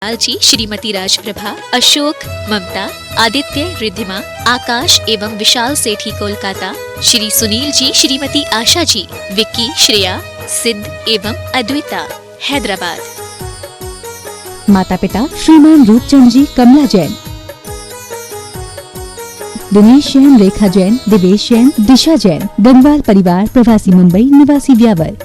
जी, श्रीमती राजप्रभा, अशोक, ममता, आदित्य, रिद्धिमा, आकाश एवं विशाल सेठी कोलकाता, श्री सुनील जी, श्रीमती आशा जी, विक्की, श्रेया, सिद्ध एवं अद्विता, हैदराबाद। माता पिता श्रीमान रूपचंद जी, कमला जैन, दिनेश जैन, रेखा जैन, दिवेश जैन, दिशा जैन, गंगवाल परिवार, प्रवासी मुंबई, निवासी Beawar.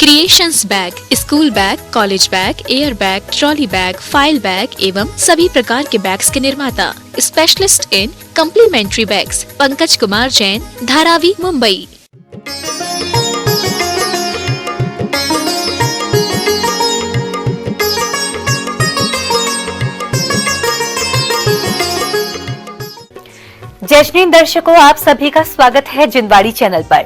Creations bag, school bag, college bag, air bag, trolley bag, file bag एवं सभी प्रकार के बैग्स के निर्माता, specialist in complimentary bags, Pankaj Kumar Jain, Dharavi, Mumbai. जश्नीन दर्शकों, आप सभी का स्वागत है जिनवाड़ी चैनल पर।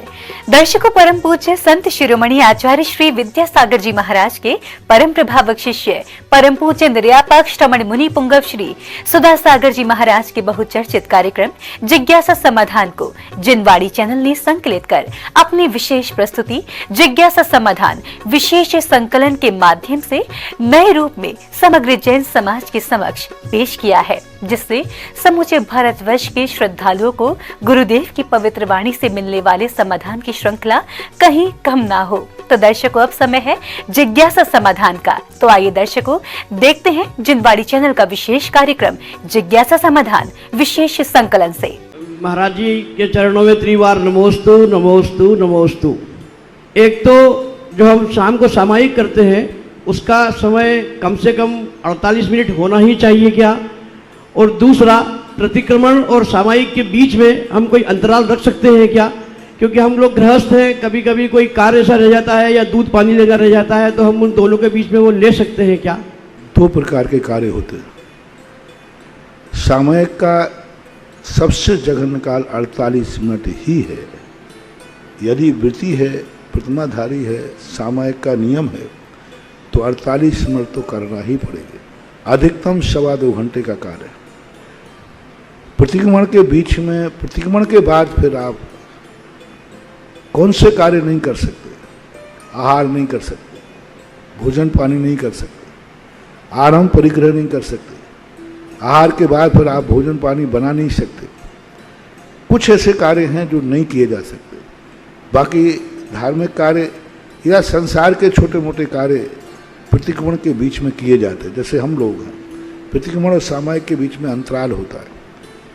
दर्शकों, परम पूज्य संत शिरोमणि आचार्य श्री विद्यासागर जी महाराज के परम प्रभावक शिष्य परम पूज्य निर्यापक्ष रमण मुनि पुंगव श्री सुधा सागर जी महाराज के बहुचर्चित कार्यक्रम जिज्ञासा समाधान को जिनवाड़ी चैनल ने संकलित कर अपनी विशेष प्रस्तुति जिज्ञासा समाधान विशेष संकलन के माध्यम से नए रूप में समग्र जैन समाज के समक्ष पेश किया है, जिससे समूचे भारतवर्ष के श्रद्धालुओं को गुरुदेव की पवित्र वाणी से मिलने वाले समाधान की श्रृंखला कहीं कम ना हो। तो दर्शकों, अब समय है जिज्ञासा समाधान का। तो आइए दर्शकों, देखते हैं जिनवाड़ी चैनल का विशेष कार्यक्रम जिज्ञासा समाधान विशेष संकलन से। महाराज जी के चरणों में त्रिवार नमोस्तु नमोस्तु नमोस्तु। एक तो जो हम शाम को सामायिक करते हैं उसका समय कम से कम 48 मिनट होना ही चाहिए क्या, और दूसरा प्रतिक्रमण और सामायिक के बीच में हम कोई अंतराल रख सकते हैं क्या, क्योंकि हम लोग गृहस्थ हैं, कभी कभी कोई कार्य ऐसा रह जाता है या दूध पानी लेकर रह जाता है, तो हम उन दोनों के बीच में वो ले सकते हैं क्या? दो प्रकार के कार्य होते हैं। सामायिक का सबसे जघन्य काल 48 मिनट ही है। यदि वृत्ति है, प्रतिमाधारी है, सामायिक का नियम है, तो 48 मिनट तो करना ही पड़ेगा। अधिकतम 2.25 घंटे का कार्य। प्रतिक्रमण के बीच में, प्रतिक्रमण के बाद फिर आप कौन से कार्य नहीं कर सकते? आहार नहीं कर सकते, भोजन पानी नहीं कर सकते, आराम परिग्रह नहीं कर सकते, आहार के बाद फिर आप भोजन पानी बना नहीं सकते। कुछ ऐसे कार्य हैं जो नहीं किए जा सकते। बाकी धार्मिक कार्य या संसार के छोटे मोटे कार्य प्रतिक्रमण के बीच में किए जाते हैं। जैसे हम लोग हैं, प्रतिक्रमण और सामायिक के बीच में अंतराल होता है।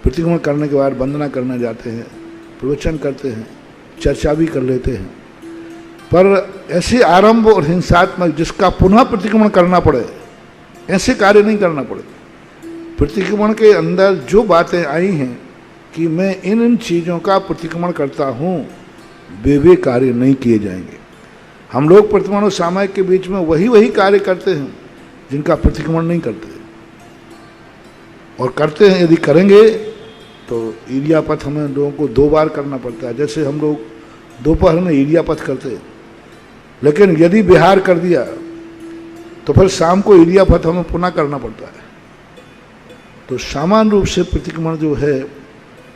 प्रतिक्रमण करने के बाद वंदना करने जाते हैं, प्रवचन करते हैं, चर्चा भी कर लेते हैं, पर ऐसे आरंभ और हिंसात्मक जिसका पुनः प्रतिक्रमण करना पड़े, ऐसे कार्य नहीं करना पड़े। प्रतिक्रमण के अंदर जो बातें आई हैं कि मैं इन चीज़ों का प्रतिक्रमण करता हूँ, वे कार्य नहीं किए जाएंगे। हम लोग प्रतिक्रमण और सामायिक के बीच में वही कार्य करते हैं जिनका प्रतिक्रमण नहीं करते, और करते हैं यदि करेंगे तो ईर्यापथ हमें लोगों को 2 बार करना पड़ता है। जैसे हम लोग दोपहर में ईर्यापथ करते हैं, लेकिन यदि विहार कर दिया तो फिर शाम को ईर्यापथ हमें पुनः करना पड़ता है। तो सामान्य रूप से प्रतिक्रमण जो है,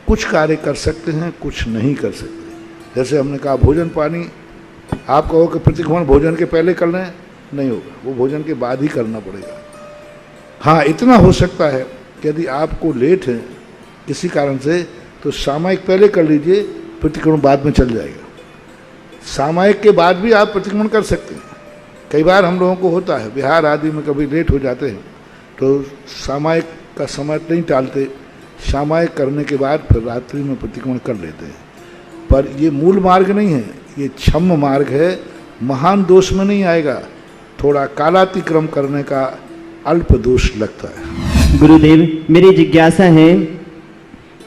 कुछ कार्य कर सकते हैं, कुछ नहीं कर सकते। जैसे हमने कहा भोजन पानी, आप कहो कि प्रतिक्रमण भोजन के पहले कर लें, नहीं होगा, वो भोजन के बाद ही करना पड़ेगा। हाँ, इतना हो सकता है कि यदि आपको लेट है किसी कारण से, तो सामायिक पहले कर लीजिए, प्रतिक्रमण बाद में चल जाएगा। सामायिक के बाद भी आप प्रतिक्रमण कर सकते हैं। कई बार हम लोगों को होता है, बिहार आदि में कभी लेट हो जाते हैं, तो सामायिक का समय नहीं टालते, सामायिक करने के बाद फिर रात्रि में प्रतिक्रमण कर लेते हैं। पर ये मूल मार्ग नहीं है, ये क्षम्य मार्ग है, महान दोष में नहीं आएगा। थोड़ा कालातिक्रम करने का अल्प दोष लगता है। गुरुदेव, मेरी जिज्ञासा है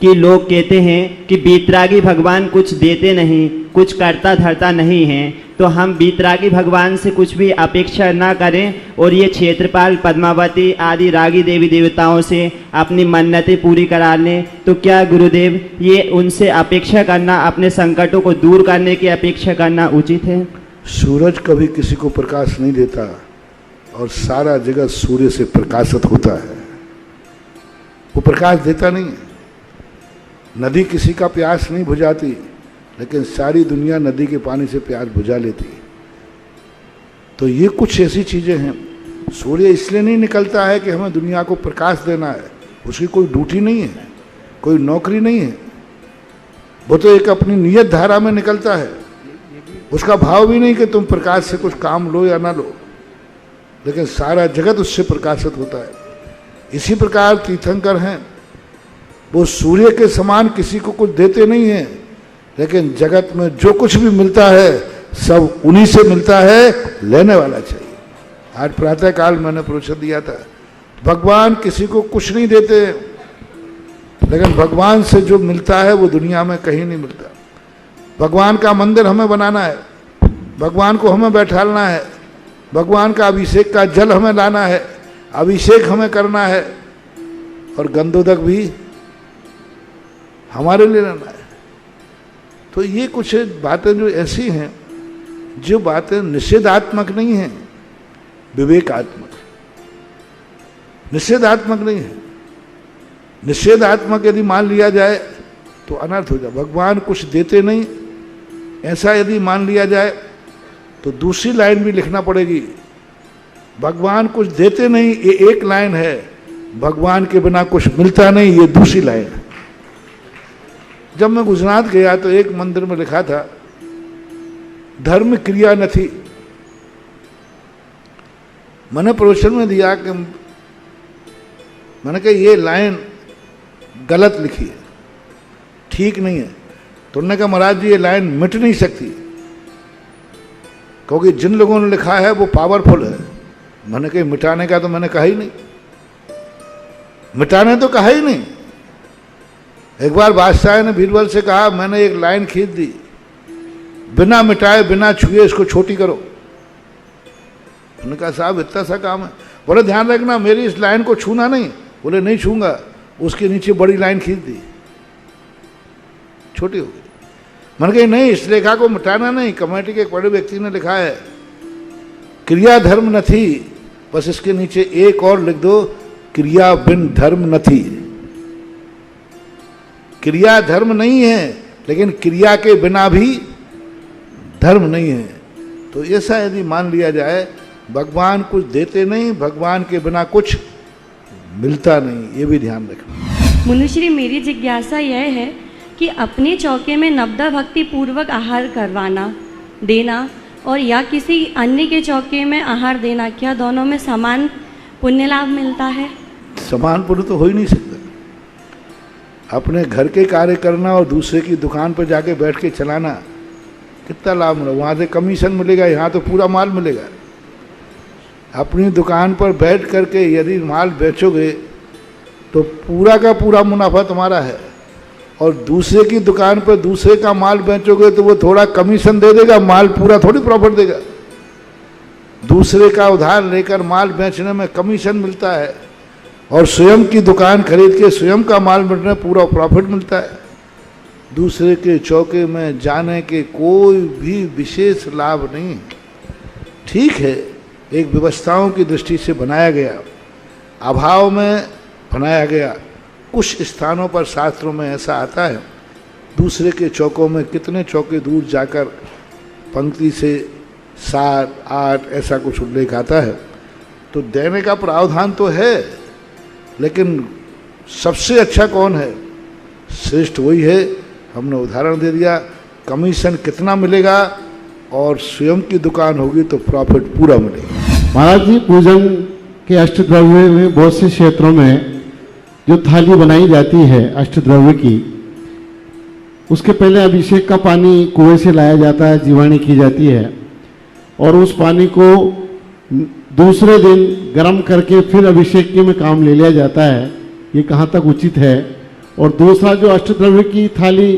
कि लोग कहते हैं कि बीतरागी भगवान कुछ देते नहीं, कुछ करता धरता नहीं है, तो हम बीतरागी भगवान से कुछ भी अपेक्षा ना करें और ये क्षेत्रपाल, पद्मावती आदि रागी देवी देवताओं से अपनी मन्नतें पूरी करा लें, तो क्या गुरुदेव ये उनसे अपेक्षा करना, अपने संकटों को दूर करने की अपेक्षा करना उचित है? सूरज कभी किसी को प्रकाश नहीं देता, और सारा जगत सूर्य से प्रकाशित होता है, वो प्रकाश देता नहीं है। नदी किसी का प्यास नहीं बुझाती, लेकिन सारी दुनिया नदी के पानी से प्यास बुझा लेती है। तो ये कुछ ऐसी चीज़ें हैं सूर्य इसलिए नहीं निकलता है कि हमें दुनिया को प्रकाश देना है, उसकी कोई ड्यूटी नहीं है, कोई नौकरी नहीं है, वो तो एक अपनी नियत धारा में निकलता है। उसका भाव भी नहीं कि तुम प्रकाश से कुछ काम लो या ना लो, लेकिन सारा जगत उससे प्रकाशित होता है। इसी प्रकार तीर्थंकर हैं, वो सूर्य के समान किसी को कुछ देते नहीं हैं, लेकिन जगत में जो कुछ भी मिलता है सब उन्हीं से मिलता है, लेने वाला चाहिए। आज प्रातः काल मैंने प्रवचन दिया था, भगवान किसी को कुछ नहीं देते, लेकिन भगवान से जो मिलता है वो दुनिया में कहीं नहीं मिलता। भगवान का मंदिर हमें बनाना है, भगवान को हमें बैठालना है, भगवान का अभिषेक का जल हमें लाना है, अभिषेक हमें करना है, और गंधोदक भी हमारे लिए लेना है। तो ये कुछ बातें जो ऐसी हैं, जो बातें निषेधात्मक नहीं हैं, विवेकात्मक, निषेधात्मक नहीं है। निषेधात्मक यदि मान लिया जाए तो अनर्थ हो जाए। भगवान कुछ देते नहीं, ऐसा यदि मान लिया जाए तो दूसरी लाइन भी लिखना पड़ेगी। भगवान कुछ देते नहीं, ये एक लाइन है, भगवान के बिना कुछ मिलता नहीं, ये दूसरी लाइन है। जब मैं गुजरात गया तो एक मंदिर में लिखा था, धर्म क्रिया न थी। मैंने प्रवचन में दिया कि मैंने कहा ये लाइन गलत लिखी है, ठीक नहीं है। तो उन्होंने कहा महाराज जी ये लाइन मिट नहीं सकती, क्योंकि जिन लोगों ने लिखा है वो पावरफुल है। मैंने कहा मिटाने का तो मैंने कहा ही नहीं, मिटाने तो कहा ही नहीं। एक बार बादशाह ने बीरबल से कहा, मैंने एक लाइन खींच दी, बिना मिटाए बिना छुए इसको छोटी करो। उन्होंने कहा साहब इतना सा काम है। बोले ध्यान रखना मेरी इस लाइन को छूना नहीं। बोले नहीं छूंगा। उसके नीचे बड़ी लाइन खींच दी, छोटी हो गई। मैंने कहा नहीं, इस रेखा को मिटाना नहीं। कमेटी के एक बड़े व्यक्ति ने लिखा है, क्रिया धर्म न थी, बस इसके नीचे एक और लिख दो, क्रिया बिन धर्म न थी। क्रिया धर्म नहीं है, लेकिन क्रिया के बिना भी धर्म नहीं है। तो ऐसा यदि मान लिया जाए, भगवान कुछ देते नहीं, भगवान के बिना कुछ मिलता नहीं, ये भी ध्यान रखना। मुनुश्री, मेरी जिज्ञासा यह है कि अपने चौके में नवदा भक्ति पूर्वक आहार करवाना देना और या किसी अन्य के चौके में आहार देना, क्या दोनों में समान पुण्य लाभ मिलता है? समान पुण्य तो हो ही नहीं सकता। अपने घर के कार्य करना और दूसरे की दुकान पर जाके बैठ के चलाना, कितना लाभ मिला। वहाँ से कमीशन मिलेगा, यहाँ तो पूरा माल मिलेगा। अपनी दुकान पर बैठ करके यदि माल बेचोगे तो पूरा का पूरा मुनाफा तुम्हारा है, और दूसरे की दुकान पर दूसरे का माल बेचोगे तो वो थोड़ा कमीशन दे देगा, माल पूरा थोड़ी प्रॉफिट देगा। दूसरे का उधार लेकर माल बेचने में कमीशन मिलता है, और स्वयं की दुकान खरीद के स्वयं का माल बेचने में पूरा प्रॉफिट मिलता है। दूसरे के चौके में जाने के कोई भी विशेष लाभ नहीं है। ठीक है, एक व्यवस्थाओं की दृष्टि से बनाया गया, अभाव में बनाया गया। कुछ स्थानों पर शास्त्रों में ऐसा आता है, दूसरे के चौकों में कितने चौके दूर जाकर पंक्ति से 7, 8 ऐसा कुछ उल्लेख आता है। तो देने का प्रावधान तो है, लेकिन सबसे अच्छा कौन है? श्रेष्ठ वही है। हमने उदाहरण दे दिया, कमीशन कितना मिलेगा, और स्वयं की दुकान होगी तो प्रॉफिट पूरा मिलेगा। महाराज जी, पूजन के अष्टद्रव्य में बहुत से क्षेत्रों में जो थाली बनाई जाती है अष्टद्रव्य की, उसके पहले अभिषेक का पानी कुएं से लाया जाता है, जीवाणी की जाती है, और उस पानी को दूसरे दिन गर्म करके फिर अभिषेक के में काम ले लिया जाता है। ये कहाँ तक उचित है? और दूसरा, जो अष्टद्रव्य की थाली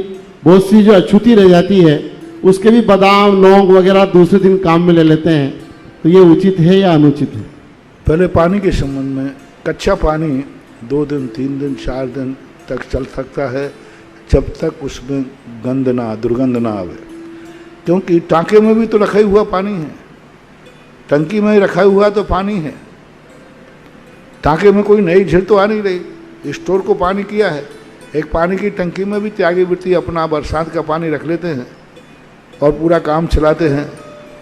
बहुत सी जो अछूती रह जाती है, उसके भी बादाम लौंग वगैरह दूसरे दिन काम में ले लेते हैं, तो ये उचित है या अनुचित है? पहले पानी के संबंध में, कच्चा पानी 2 दिन 3 दिन 4 दिन तक चल सकता है, जब तक उसमें गंध ना, दुर्गंध ना आवे। क्योंकि टाँके में भी तो रखा हुआ पानी है, टंकी में रखा हुआ तो पानी है। टाँके में कोई नई झील तो आ नहीं रही, स्टोर को पानी किया है। एक पानी की टंकी में भी त्यागी वृत्ति अपना बरसात का पानी रख लेते हैं और पूरा काम चलाते हैं।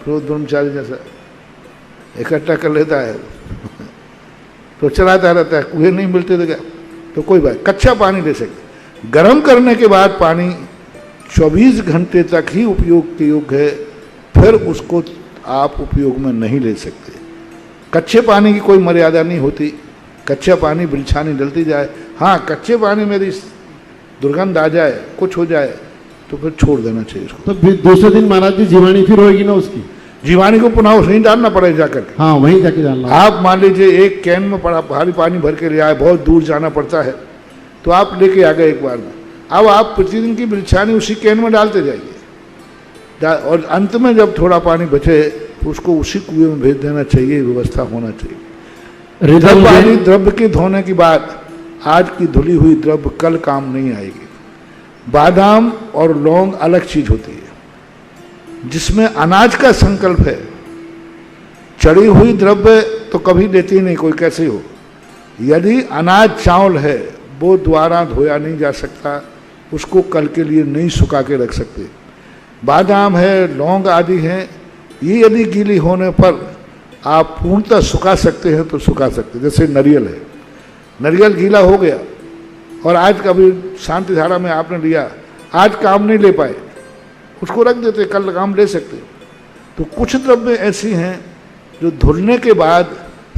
फिर ब्रह्मचारी जैसा इकट्ठा कर लेता है। तो चलाता रहता है, कुएं नहीं मिलते तो क्या, तो कोई बात, कच्चा पानी ले सकते। गर्म करने के बाद पानी 24 घंटे तक ही उपयोग के योग्य है, फिर उसको आप उपयोग में नहीं ले सकते। कच्चे पानी की कोई मर्यादा नहीं होती, कच्चा पानी बिलछानी डलती जाए। हाँ, कच्चे पानी में यदि दुर्गंध आ जाए, कुछ हो जाए, तो फिर छोड़ देना चाहिए उसको। तो फिर दूसरे दिन महाराज जी जीवाणी फिर होगी ना उसकी? जीवानी को पुनः वहीं डालना पड़ेगा जाकर के। हाँ, वहीं जाके डालना। आप मान लीजिए एक कैन में बड़ा भारी पानी भर के ले आए, बहुत दूर जाना पड़ता है, तो आप लेके आ गए एक बार में, अब आप प्रतिदिन की बिलछानी उसी कैन में डालते जाइए, और अंत में जब थोड़ा पानी बचे उसको उसी कुएं में भेज देना चाहिए, व्यवस्था होना चाहिए। पानी द्रव्य के धोने के बाद आज की धुली हुई द्रव्य कल काम नहीं आएगी। बादाम और लौंग अलग चीज होती है, जिसमें अनाज का संकल्प है। चढ़ी हुई द्रव्य तो कभी देती नहीं कोई, कैसे हो। यदि अनाज चावल है वो द्वारा धोया नहीं जा सकता, उसको कल के लिए नहीं सुखा के रख सकते। बादाम है, लौंग आदि हैं, ये यदि गीली होने पर आप पूर्णतः सुखा सकते हैं तो सुखा सकते हैं। जैसे नारियल है, नारियल गीला हो गया और आज कभी शांति धारा में आपने लिया, आज काम नहीं ले पाए, उसको रख देते, कल काम ले सकते। तो कुछ द्रव्य ऐसी हैं जो धुलने के बाद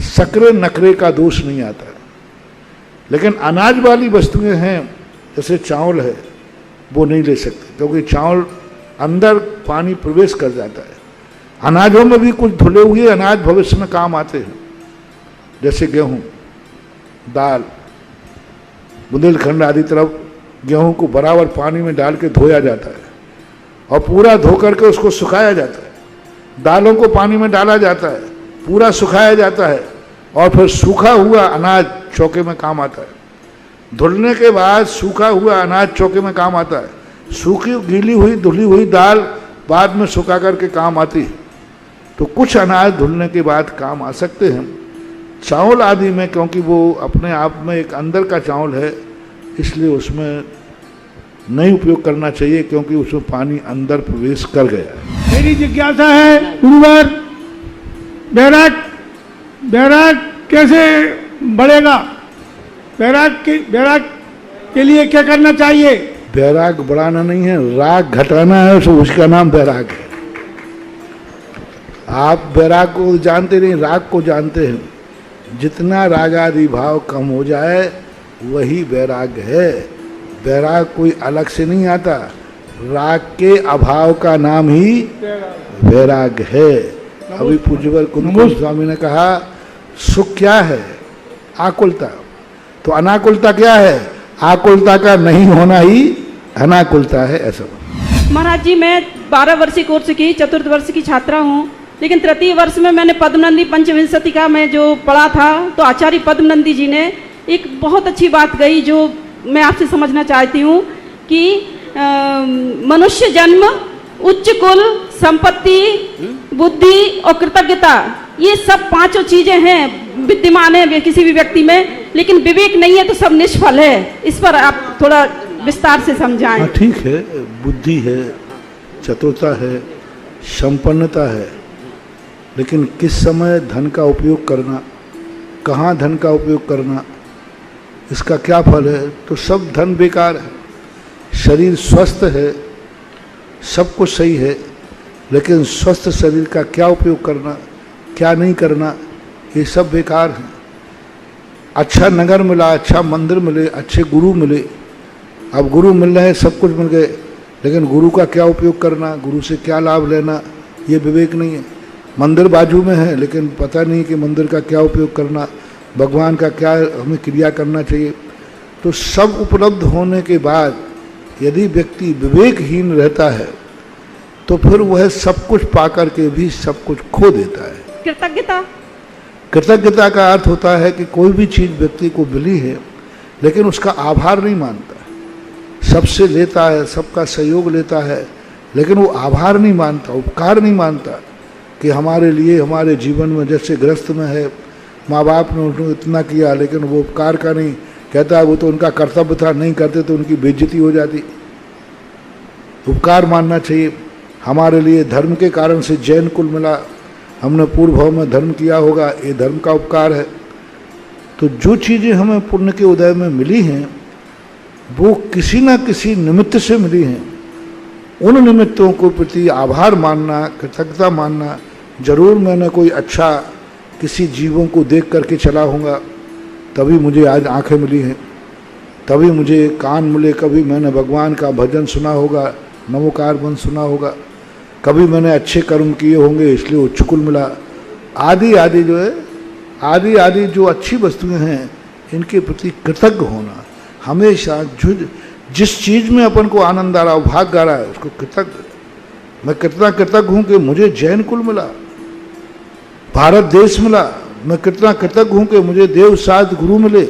सकरे नकरे का दोष नहीं आता, लेकिन अनाज वाली वस्तुएं हैं जैसे चावल है वो नहीं ले सकते, क्योंकि चावल अंदर पानी प्रवेश कर जाता है। अनाजों में भी कुछ धुले हुए अनाज भविष्य में काम आते हैं, जैसे गेहूं, दाल, बुंदेलखंड आदि तरफ गेहूं को बराबर पानी में डाल के धोया जाता है और पूरा धो करके उसको सुखाया जाता है। दालों को पानी में डाला जाता है, पूरा सुखाया जाता है और फिर सूखा हुआ अनाज चौके में काम आता है। धुलने के बाद सूखा हुआ अनाज चौके में काम आता है। सूखी गीली हुई धुली हुई दाल बाद में सुखा करके काम आती है। तो कुछ अनाज धुलने के बाद काम आ सकते हैं। चावल आदि में क्योंकि वो अपने आप में एक अंदर का चावल है, इसलिए उसमें नहीं उपयोग करना चाहिए, क्योंकि उसमें पानी अंदर प्रवेश कर गया है। मेरी जिज्ञासा है गुरुवर, बैराग कैसे बढ़ेगा? बैराग के लिए क्या करना चाहिए? बैराग बढ़ाना नहीं है, राग घटाना है, तो उसका नाम बैराग है। आप बैराग को जानते नहीं, राग को जानते हैं। जितना रागादि भाव कम हो जाए वही बैराग है। बैराग कोई अलग से नहीं आता, राग के अभाव का नाम ही बैराग है। अभी पूज्यवर कुंद स्वामी ने कहा सुख क्या है? आकुलता। तो अनाकुलता क्या है? आकुलता का नहीं होना ही अनाकुलता है। ऐसा महाराज जी, मैं 12 वर्षीय कोर्स की चतुर्थ वर्ष की छात्रा हूँ, लेकिन तृतीय वर्ष में मैंने पद्मनंदी पंचविंशति का मैं जो पढ़ा था, तो आचार्य पद्मनंदी जी ने एक बहुत अच्छी बात कही जो मैं आपसे समझना चाहती हूँ कि मनुष्य जन्म, उच्च कुल, संपत्ति, बुद्धि और कृतज्ञता, ये सब पांचों चीजें हैं, विद्यमान है किसी भी व्यक्ति में, लेकिन विवेक नहीं है तो सब निष्फल है। इस पर आप थोड़ा विस्तार से समझाएं। हाँ, ठीक है, बुद्धि है, चतुरता है, संपन्नता है, लेकिन किस समय धन का उपयोग करना, कहाँ धन का उपयोग करना, इसका क्या फल है? तो सब धन बेकार है। शरीर स्वस्थ है, सब कुछ सही है, लेकिन स्वस्थ शरीर का क्या उपयोग करना, क्या नहीं करना, ये सब बेकार है। अच्छा नगर मिला, अच्छा मंदिर मिले, अच्छे गुरु मिले, अब गुरु मिल रहे हैं, सब कुछ मिल गए, लेकिन गुरु का क्या उपयोग करना, गुरु से क्या लाभ लेना, ये विवेक नहीं है। मंदिर बाजू में है, लेकिन पता नहीं कि मंदिर का क्या उपयोग करना, भगवान का क्या हमें क्रिया करना चाहिए। तो सब उपलब्ध होने के बाद यदि व्यक्ति विवेकहीन रहता है तो फिर वह सब कुछ पाकर के भी सब कुछ खो देता है। कृतज्ञता का अर्थ होता है कि कोई भी चीज़ व्यक्ति को मिली है, लेकिन उसका आभार नहीं मानता, सबसे लेता है, सबका सहयोग लेता है, लेकिन वो आभार नहीं मानता, उपकार नहीं मानता कि हमारे लिए, हमारे जीवन में, जैसे गृहस्थ में है, माँ बाप ने उनको इतना किया, लेकिन वो उपकार का नहीं, कहता है वो तो उनका कर्तव्य था, नहीं करते तो उनकी बेइज्जती हो जाती। उपकार मानना चाहिए। हमारे लिए धर्म के कारण से जैन कुल मिला, हमने पूर्व भाव में धर्म किया होगा, ये धर्म का उपकार है। तो जो चीज़ें हमें पुण्य के उदय में मिली हैं वो किसी न किसी निमित्त से मिली हैं। उन निमित्तों को प्रति आभार मानना, कृतज्ञता मानना, जरूर मैंने कोई अच्छा किसी जीवों को देख करके चला होगा तभी मुझे आज आंखें मिली हैं, तभी मुझे कान मिले, कभी मैंने भगवान का भजन सुना होगा, नमोकार बंद सुना होगा, कभी मैंने अच्छे कर्म किए होंगे इसलिए उच्चकुल मिला, आदि आदि जो है, आदि आदि जो अच्छी वस्तुएं हैं इनके प्रति कृतज्ञ होना हमेशा। जिस चीज़ में अपन को आनंद आ रहा हो, भाग्य आ रहा है, उसको कृतज्ञ। मैं कितना कृतज्ञ हूँ कि मुझे जैन कुल मिला, भारत देश मिला। मैं कितना कृतज्ञ हूँ कि मुझे देव साध गुरु मिले।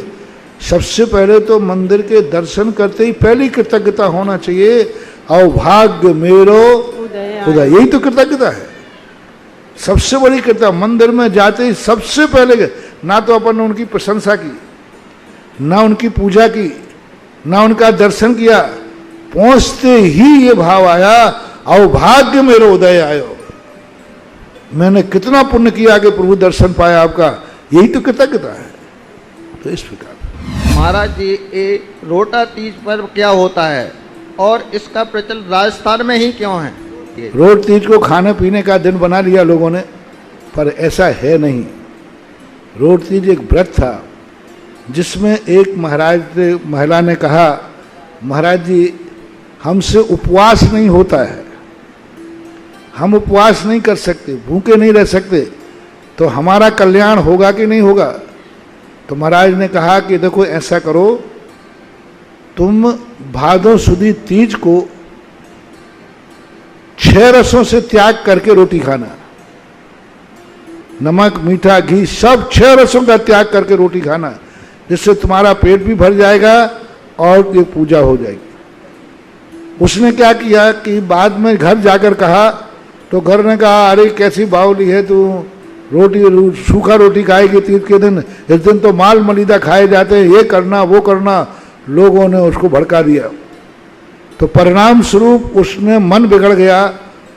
सबसे पहले तो मंदिर के दर्शन करते ही पहली कृतज्ञता होना चाहिए, अभाग्य मेरो उदय। यही तो कृतज्ञता है, सबसे बड़ी कृतज्ञता। मंदिर में जाते ही सबसे पहले ना तो अपन ने उनकी प्रशंसा की, ना उनकी पूजा की, ना उनका दर्शन किया, पहुंचते ही ये भाव आया, अभाग्य मेरो उदय आयो। मैंने कितना पुण्य किया कि प्रभु दर्शन पाया आपका, यही तो कृतज्ञता है। तो इस प्रकार महाराज जी, ये रोटा तीज पर्व क्या होता है और इसका प्रचलन राजस्थान में ही क्यों है? रोट तीज को खाने पीने का दिन बना लिया लोगों ने, पर ऐसा है नहीं। रोट तीज एक व्रत था जिसमें एक महिला ने कहा, महाराज जी हमसे उपवास नहीं होता है, हम उपवास नहीं कर सकते, भूखे नहीं रह सकते, तो हमारा कल्याण होगा कि नहीं होगा? तो महाराज ने कहा कि देखो ऐसा करो, तुम भादो सुदी तीज को 6 रसों से त्याग करके रोटी खाना, नमक मीठा घी सब 6 रसों का त्याग करके रोटी खाना, जिससे तुम्हारा पेट भी भर जाएगा और ये पूजा हो जाएगी। उसने क्या किया कि बाद में घर जाकर कहा, तो घर ने कहा अरे कैसी बावली है तू, रोटी सूखा रोटी खाएगी तीज के दिन, इस दिन तो माल मलिदा खाए जाते हैं, ये करना वो करना। लोगों ने उसको भड़का दिया, तो परिणाम स्वरूप उसने मन बिगड़ गया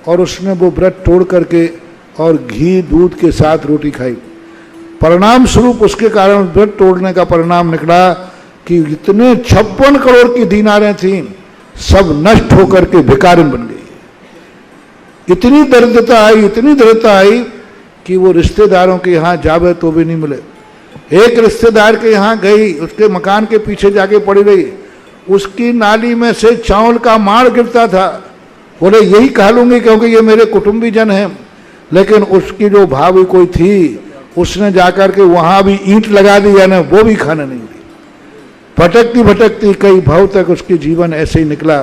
और उसने वो व्रत तोड़ करके और घी दूध के साथ रोटी खाई। परिणाम स्वरूप उसके कारण व्रत तोड़ने का परिणाम निकला कि इतने 56 करोड़ की दीनारें थीं, सब नष्ट होकर के भिखारिन बन गई। इतनी दरिद्रता आई, इतनी दरिद्रता आई कि वो रिश्तेदारों के यहाँ जावे तो भी नहीं मिले। एक रिश्तेदार के यहाँ गई, उसके मकान के पीछे जाके पड़ी रही, उसकी नाली में से चावल का माड़ गिरता था। बोले यही कह लूँगी क्योंकि ये मेरे कुटुंबी जन हैं, लेकिन उसकी जो भाभी कोई थी उसने जाकर के वहाँ भी ईंट लगा दी, यानी वो भी खाने नहीं दी। भटकती भटकती कई भाव तक उसकी जीवन ऐसे ही निकला।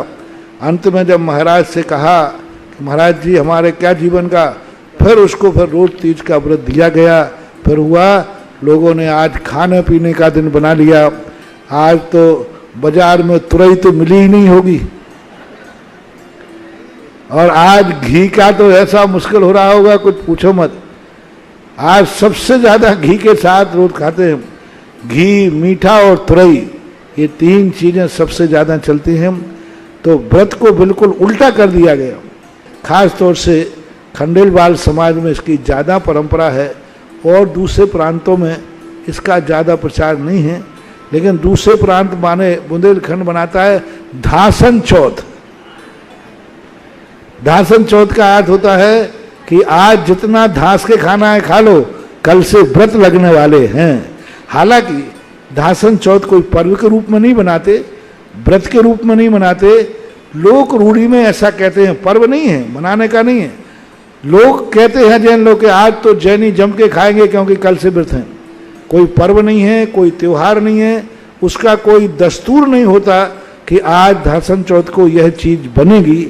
अंत में जब महाराज से कहा कि महाराज जी हमारे क्या जीवन का, फिर उसको फिर रोट तीज का व्रत दिया गया। फिर हुआ, लोगों ने आज खाने पीने का दिन बना लिया। आज तो बाजार में तुरई तो मिली ही नहीं होगी, और आज घी का तो ऐसा मुश्किल हो रहा होगा कुछ पूछो मत। आज सबसे ज़्यादा घी के साथ रोट खाते हैं, घी मीठा और तुरई, ये 3 चीज़ें सबसे ज़्यादा चलती हैं। तो व्रत को बिल्कुल उल्टा कर दिया गया। खास तौर से खंडेलवाल समाज में इसकी ज़्यादा परंपरा है और दूसरे प्रांतों में इसका ज़्यादा प्रचार नहीं है। लेकिन दूसरे प्रांत माने बुंदेलखंड बनाता है धासन चौथ। धासन चौथ का अर्थ होता है कि आज जितना धास के खाना है खा लो, कल से व्रत लगने वाले हैं। हालांकि धासन चौथ कोई पर्व के रूप में नहीं बनाते, व्रत के रूप में नहीं मनाते, लोक रूढ़ी में ऐसा कहते हैं, पर्व नहीं है, मनाने का नहीं है। लोग कहते हैं जैन लोग कि आज तो जैनी जम के खाएंगे क्योंकि कल से व्रत हैं। कोई पर्व नहीं है, कोई त्योहार नहीं है, उसका कोई दस्तूर नहीं होता कि आज धासन चौथ को यह चीज़ बनेगी,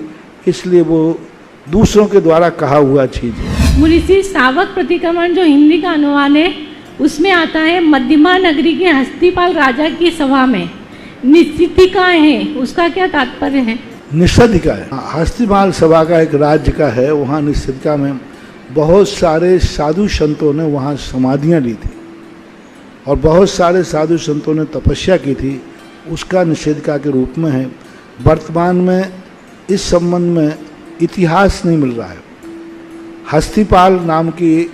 इसलिए वो दूसरों के द्वारा कहा हुआ चीज़ है। मुनिषी सावक प्रतिक्रमण जो हिंदी का अनुवाद है उसमें आता है, मध्यमा नगरी के हस्तिपाल राजा की सभा में निश्चितिकाएं हैं, उसका क्या तात्पर्य है? निषदिका है, हस्तिपाल सभा का एक राज्य का है, वहाँ निषदिका में बहुत सारे साधु संतों ने वहाँ समाधियाँ ली थी और बहुत सारे साधु संतों ने तपस्या की थी, उसका निषेधिका के रूप में है। वर्तमान में इस संबंध में इतिहास नहीं मिल रहा है। हस्तिपाल नाम की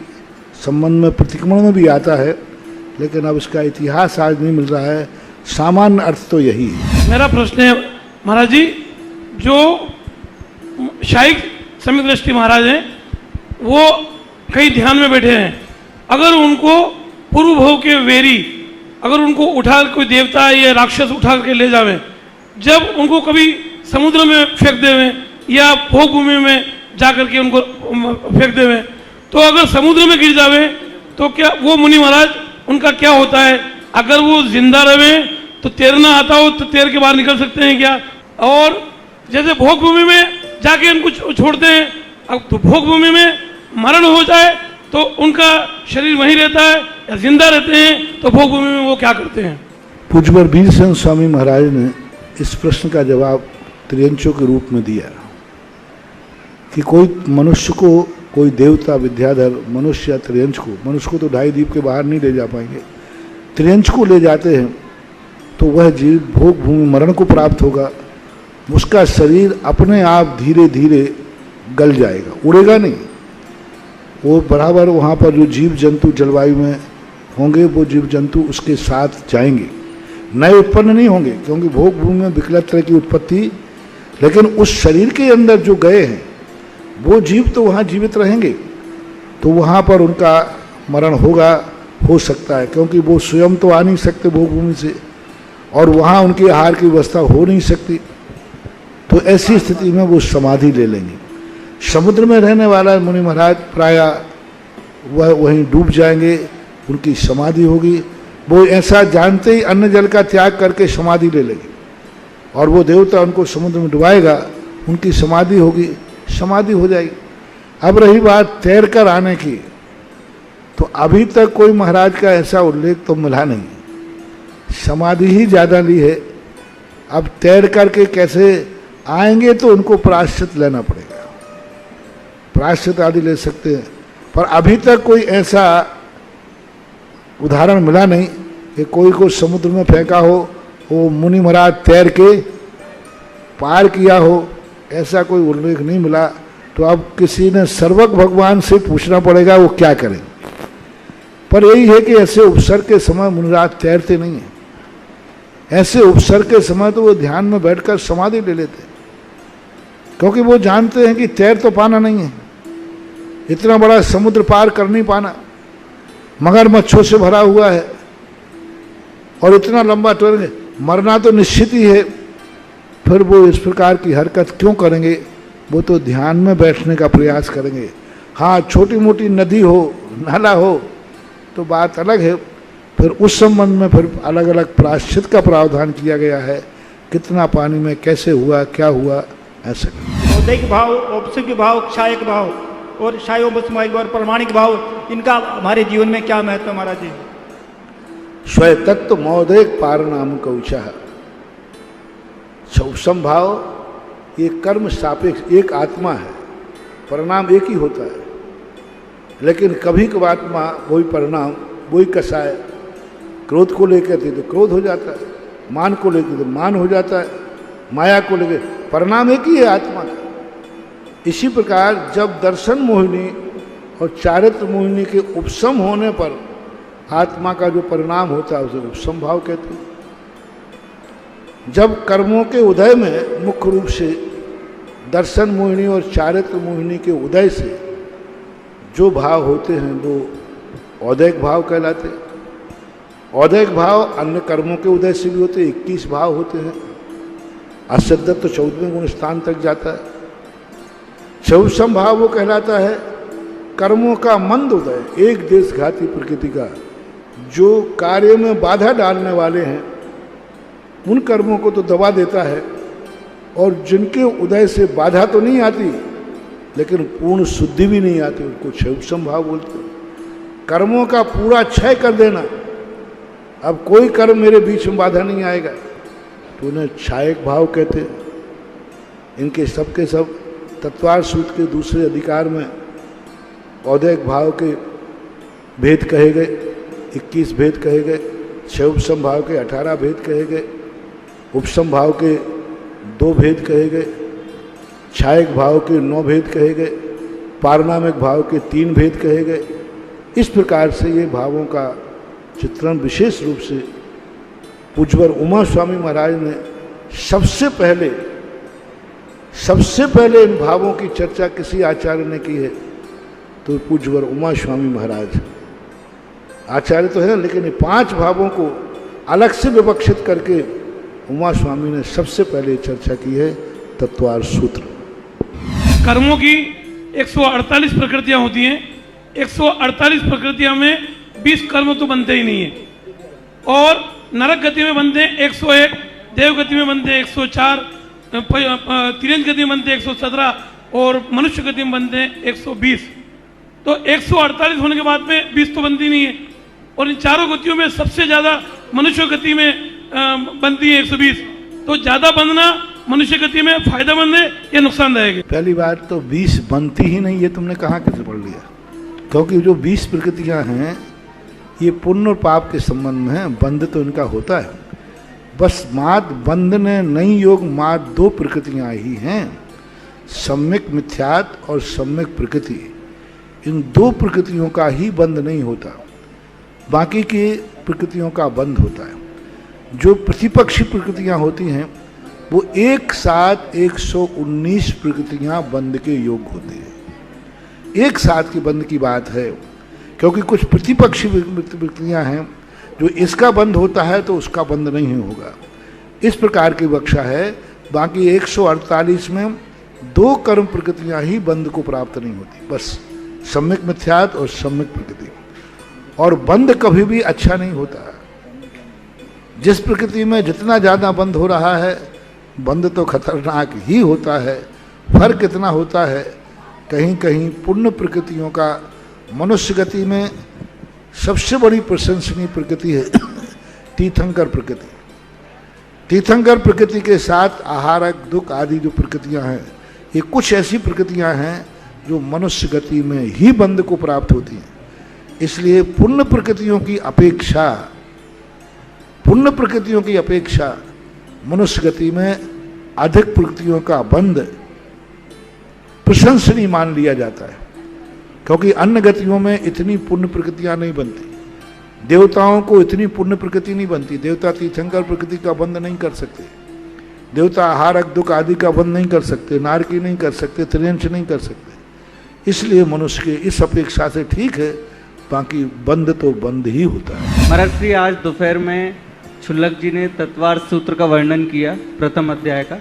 संबंध में प्रतिक्रमण में भी आता है लेकिन अब इसका इतिहास आज नहीं मिल रहा है। सामान्य अर्थ तो यही है। मेरा प्रश्न है महाराज जी, जो शाही समित दृष्टि महाराज हैं वो कहीं ध्यान में बैठे हैं, अगर उनको पूर्व भोग के वेरी अगर उनको उठा कोई देवता या राक्षस उठा के ले जावे, जब उनको कभी समुद्र में फेंक देवे या भोग भूमि में जा करके उनको फेंक देवे, तो अगर समुद्र में गिर जावे तो क्या वो मुनि महाराज उनका क्या होता है? अगर वो जिंदा रहे तो तैरना आता हो तो तैर के बाहर निकल सकते हैं क्या? और जैसे भोग भूमि में जाके उनको छोड़ते हैं, अब तो भोग भूमि में मरण हो जाए तो उनका शरीर वहीं रहता है या जिंदा रहते हैं तो भोग भूमि में वो क्या करते हैं? पूज्य वीर सेन स्वामी महाराज ने इस प्रश्न का जवाब त्रियंचों के रूप में दिया कि कोई मनुष्य को, कोई देवता विद्याधर मनुष्य या त्रियंच को, मनुष्य को तो 2.5 द्वीप के बाहर नहीं ले जा पाएंगे, त्रियंच को ले जाते हैं तो वह जीव भोग भूमि मरण को प्राप्त होगा। उसका शरीर अपने आप धीरे धीरे गल जाएगा, उड़ेगा नहीं। वो बराबर वहाँ पर जो जीव जंतु जलवायु में होंगे वो जीव जंतु उसके साथ जाएंगे, नए उत्पन्न नहीं होंगे, क्योंकि भोग भूमि में विकल्प तरह की उत्पत्ति, लेकिन उस शरीर के अंदर जो गए हैं वो जीव तो वहाँ जीवित रहेंगे, तो वहाँ पर उनका मरण होगा, हो सकता है, क्योंकि वो स्वयं तो आ नहीं सकते भोग भूमि से और वहाँ उनकी आहार की व्यवस्था हो नहीं सकती। तो ऐसी स्थिति में वो समाधि ले लेंगे। समुद्र में रहने वाला मुनि महाराज प्रायः वह वहीं डूब जाएंगे, उनकी समाधि होगी। वो ऐसा जानते ही अन्न जल का त्याग करके समाधि ले लेंगे और वो देवता उनको समुद्र में डुबाएगा, उनकी समाधि होगी, समाधि हो जाएगी। अब रही बात तैर कर आने की, तो अभी तक कोई महाराज का ऐसा उल्लेख तो मिला नहीं, समाधि ही ज़्यादा ली है। अब तैर करके कैसे आएंगे तो उनको प्रायश्चित लेना पड़ेगा, प्रायश्चित आदि ले सकते हैं, पर अभी तक कोई ऐसा उदाहरण मिला नहीं कि कोई को समुद्र में फेंका हो, वो मुनि महाराज तैर के पार किया हो, ऐसा कोई उल्लेख नहीं मिला। तो अब किसी ने सर्वक भगवान से पूछना पड़ेगा वो क्या करें। पर यही है कि ऐसे उपसर के समय मुनिराज तैरते नहीं हैं। ऐसे उपसर के समय तो वो ध्यान में बैठकर समाधि ले लेते हैं, क्योंकि वो जानते हैं कि तैर तो पाना नहीं है, इतना बड़ा समुद्र पार कर नहीं पाना, मगरमच्छों से भरा हुआ है और इतना लंबा तैरेंगे, मरना तो निश्चित ही है। फिर वो इस प्रकार की हरकत क्यों करेंगे? वो तो ध्यान में बैठने का प्रयास करेंगे। हाँ, छोटी मोटी नदी हो, नाला हो तो बात अलग है, फिर उस संबंध में फिर अलग अलग प्रायश्चित का प्रावधान किया गया है, कितना पानी में कैसे हुआ, क्या हुआ, ऐसा। औदैहिक भाव, औपसर्गिक भाव, क्षायक भाव और क्षायोपस्मायिक और प्रमाणिक भाव, इनका हमारे जीवन में क्या महत्व है महाराज जी? स्वतत्व मौदेक पारनाम कौचा, उपसम भाव ये कर्म सापेक्ष, एक आत्मा है, परिणाम एक ही होता है, लेकिन कभी कभी आत्मा वही परिणाम वही कसाय, क्रोध को लेकर तो क्रोध हो जाता है, मान को लेकर तो मान हो जाता है, माया को लेकर परिणाम एक ही है आत्मा का। इसी प्रकार जब दर्शन मोहिनी और चारित्र मोहिनी के उपसम होने पर आत्मा का जो परिणाम होता है उसे उपसम भाव कहते हैं। जब कर्मों के उदय में मुख्य रूप से दर्शन मोहिनी और चारित्र मोहिनी के उदय से जो भाव होते हैं वो औदैहिक भाव कहलाते हैं। औदैहिक भाव अन्य कर्मों के उदय से भी होते हैं, 21 भाव होते हैं। अश्रद्धा तो 14वें गुण स्थान तक जाता है। चौसम भाव वो कहलाता है कर्मों का मंद उदय, एक देशघाती प्रकृति का, जो कार्य में बाधा डालने वाले हैं उन कर्मों को तो दबा देता है, और जिनके उदय से बाधा तो नहीं आती लेकिन पूर्ण शुद्धि भी नहीं आती, उनको क्षयसम भाव बोलते हैं। कर्मों का पूरा क्षय कर देना, अब कोई कर्म मेरे बीच में बाधा नहीं आएगा, तो उन्हें क्षायक भाव कहते हैं। इनके सब के सब तत्वार सूत्र के दूसरे अधिकार में औदैहिक भाव के भेद कहे गए, 21 भेद कहे गए, क्षयोपसम भाव के 18 भेद कहे गए, उपसम भाव के 2 भेद कहे गए, क्षायक भाव के 9 भेद कहे गए, पारनामिक भाव के 3 भेद कहे गए। इस प्रकार से ये भावों का चित्रण विशेष रूप से पूज्यवर उमा स्वामी महाराज ने सबसे पहले इन भावों की चर्चा किसी आचार्य ने की है तो पूज्यवर उमा स्वामी महाराज। आचार्य तो है लेकिन ये 5 भावों को अलग से विवक्षित करके उमा स्वामी ने सबसे पहले चर्चा की है तत्वार सूत्र। कर्मों की 148 प्रकृतियां होती हैं। 148 प्रकृतियां में 20 कर्म तो बनते ही नहीं है, और नरक गति में बनते हैं 101, देव गति में बनते हैं 104, तिरंज गति में बनते हैं 117 और मनुष्य गति में बनते हैं 120। तो 148 होने के बाद में 20 तो बनती नहीं है, और इन चारों गतियों में सबसे ज्यादा मनुष्य गति में बनती है 120। तो ज्यादा बनना मनुष्य गति में फायदेमंद है या नुकसानदायक है? पहली बात तो 20 बनती ही नहीं, ये तुमने कहाँ कैसे पढ़ लिया? क्योंकि जो 20 प्रकृतियां हैं ये पुण्य और पाप के संबंध में है, बंध तो इनका होता है। बस मात बंध ने नहीं योग मात 2 प्रकृतियां ही हैं, सम्यक मिथ्यात और सम्यक प्रकृति। इन 2 प्रकृतियों का ही बंध नहीं होता, बाकी की प्रकृतियों का बंध होता है। जो प्रतिपक्षी प्रकृतियां होती हैं वो एक साथ 119 प्रकृतियां बंध के योग होती है। एक साथ के बंध की बात है, क्योंकि कुछ प्रतिपक्षी प्रकृतियां हैं जो इसका बंध होता है तो उसका बंध नहीं होगा, इस प्रकार की बख्शा है। बाकी 148 में 2 कर्म प्रकृतियां ही बंध को प्राप्त नहीं होती, बस सम्यक मिथ्यात और सम्यक प्रकृति। और बंध कभी भी अच्छा नहीं होता। जिस प्रकृति में जितना ज़्यादा बंध हो रहा है बंध तो खतरनाक ही होता है। फर्क कितना होता है, कहीं कहीं पुण्य प्रकृतियों का मनुष्य गति में सबसे बड़ी प्रशंसनीय प्रकृति है तीर्थंकर प्रकृति। तीर्थंकर प्रकृति के साथ आहारक दुख आदि जो प्रकृतियां हैं, ये कुछ ऐसी प्रकृतियां हैं जो मनुष्य गति में ही बंध को प्राप्त होती हैं। इसलिए पुण्य प्रकृतियों की अपेक्षा मनुष्य गति में अधिक प्रकृतियों का बंध प्रशंसनीय मान लिया जाता है, क्योंकि अन्य गतियों में इतनी पुण्य प्रकृतियां नहीं बनती। देवताओं को इतनी पुण्य प्रकृति नहीं बनती। देवता तीर्थंकर प्रकृति का बंध नहीं कर सकते, देवता आहारक दुख आदि का बंध नहीं कर सकते, नारकी नहीं कर सकते, त्रियंश नहीं कर सकते। इसलिए मनुष्य के इस अपेक्षा से ठीक है, बाकी बंध तो बंध ही होता है। महाराज श्री आज दोपहर में क्षुल्लक जी ने तत्वार सूत्र का वर्णन किया, प्रथम अध्याय का।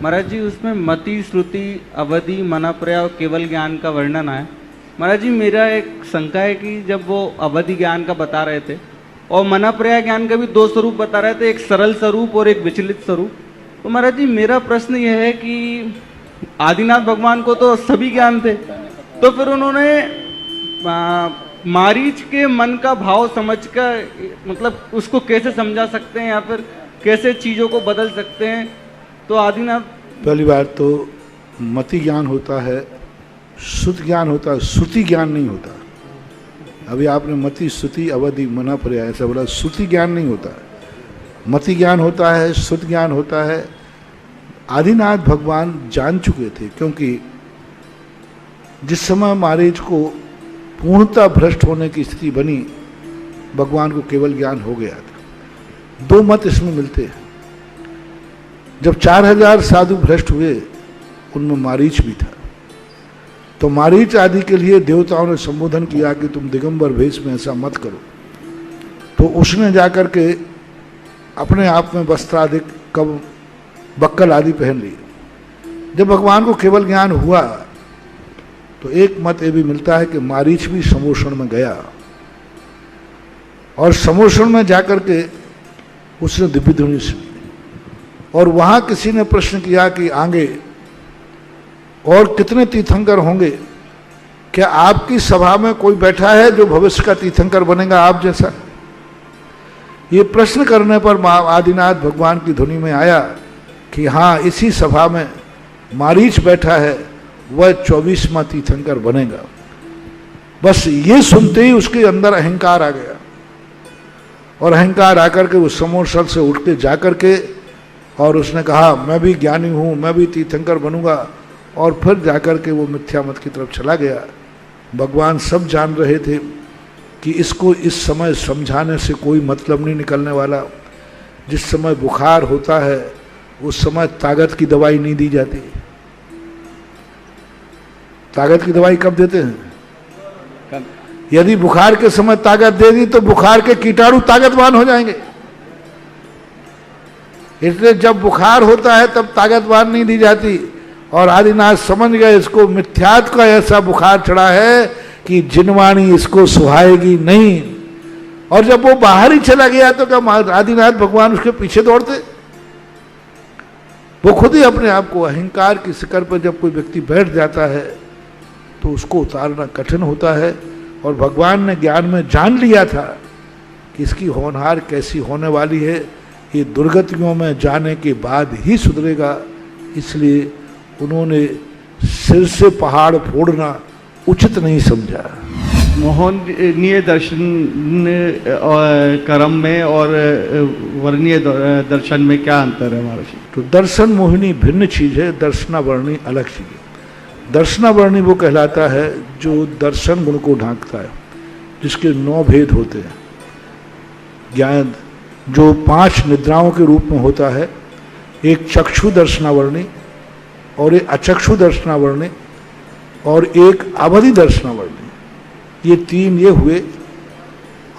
महाराज जी उसमें मति, श्रुति, अवधि, मनाप्रया और केवल ज्ञान का वर्णन आया। महाराज जी मेरा एक शंका है कि जब वो अवधि ज्ञान का बता रहे थे और मनाप्रया ज्ञान का भी 2 स्वरूप बता रहे थे, एक सरल स्वरूप और एक विचलित स्वरूप, तो महाराज जी मेरा प्रश्न यह है कि आदिनाथ भगवान को तो सभी ज्ञान थे, तो फिर उन्होंने मारीच के मन का भाव समझकर मतलब उसको कैसे समझा सकते हैं या फिर कैसे चीज़ों को बदल सकते हैं? तो आदिनाथ, पहली बात तो मति ज्ञान होता है, श्रुति ज्ञान होता है, श्रुति ज्ञान नहीं होता। अभी आपने मति, श्रुति, अवधि, मना पर्याय ऐसा बोला, श्रुति ज्ञान नहीं होता। मति ज्ञान होता है, श्रुति ज्ञान होता है। आदिनाथ भगवान जान चुके थे, क्योंकि जिस समय मारीच को पूर्णतः भ्रष्ट होने की स्थिति बनी, भगवान को केवल ज्ञान हो गया था। 2 मत इसमें मिलते हैं। जब 4000 साधु भ्रष्ट हुए उनमें मारीच भी था, तो मारीच आदि के लिए देवताओं ने संबोधन किया कि तुम दिगंबर वेश में ऐसा मत करो। तो उसने जाकर के अपने आप में वस्त्रादि कब बक्कल आदि पहन लिए। जब भगवान को केवल ज्ञान हुआ तो एक मत ये भी मिलता है कि मारीच भी समोषण में गया, और समोषण में जाकर के उसने दिव्य ध्वनि सुनी, और वहां किसी ने प्रश्न किया कि आगे और कितने तीर्थंकर होंगे? क्या आपकी सभा में कोई बैठा है जो भविष्य का तीर्थंकर बनेगा आप जैसा? ये प्रश्न करने पर आदिनाथ भगवान की ध्वनि में आया कि हाँ, इसी सभा में मारीच बैठा है, वह 24वां तीर्थंकर बनेगा। बस ये सुनते ही उसके अंदर अहंकार आ गया, और अहंकार आकर के उस समोषण से उठ के जाकर के और उसने कहा मैं भी ज्ञानी हूँ, मैं भी तीर्थंकर बनूंगा, और फिर जाकर के वो मिथ्या मत की तरफ चला गया। भगवान सब जान रहे थे कि इसको इस समय समझाने से कोई मतलब नहीं निकलने वाला। जिस समय बुखार होता है उस समय ताकत की दवाई नहीं दी जाती। ताकत की दवाई कब देते हैं? यदि बुखार के समय ताकत दे दी तो बुखार के कीटाणु ताकतवान हो जाएंगे। इसलिए जब बुखार होता है तब ताकतवान नहीं दी जाती। और आदिनाथ समझ गए इसको मिथ्यात्व का ऐसा बुखार चढ़ा है कि जिनवाणी इसको सुहाएगी नहीं। और जब वो बाहर ही चला गया तो क्या आदिनाथ भगवान उसके पीछे दौड़ते? वो खुद ही अपने आप को अहंकार की शिखर पर जब कोई व्यक्ति बैठ जाता है तो उसको उतारना कठिन होता है। और भगवान ने ज्ञान में जान लिया था कि इसकी होनहार कैसी होने वाली है, ये दुर्गतियों में जाने के बाद ही सुधरेगा। इसलिए उन्होंने सिर से पहाड़ फोड़ना उचित नहीं समझा। मोहनीय दर्शन कर्म में और वर्णीय दर्शन में क्या अंतर है महर्षि? तो दर्शन मोहिनी भिन्न चीज है, दर्शनावर्णी अलग चीज है। दर्शनावर्णी वो कहलाता है जो दर्शन गुण को ढांकता है, जिसके 9 भेद होते हैं। ज्ञान जो 5 निद्राओं के रूप में होता है, एक चक्षु दर्शनावर्णी और एक अचक्षु दर्शनावर्णी और एक अवधि दर्शनावर्णी। ये 3 ये हुए।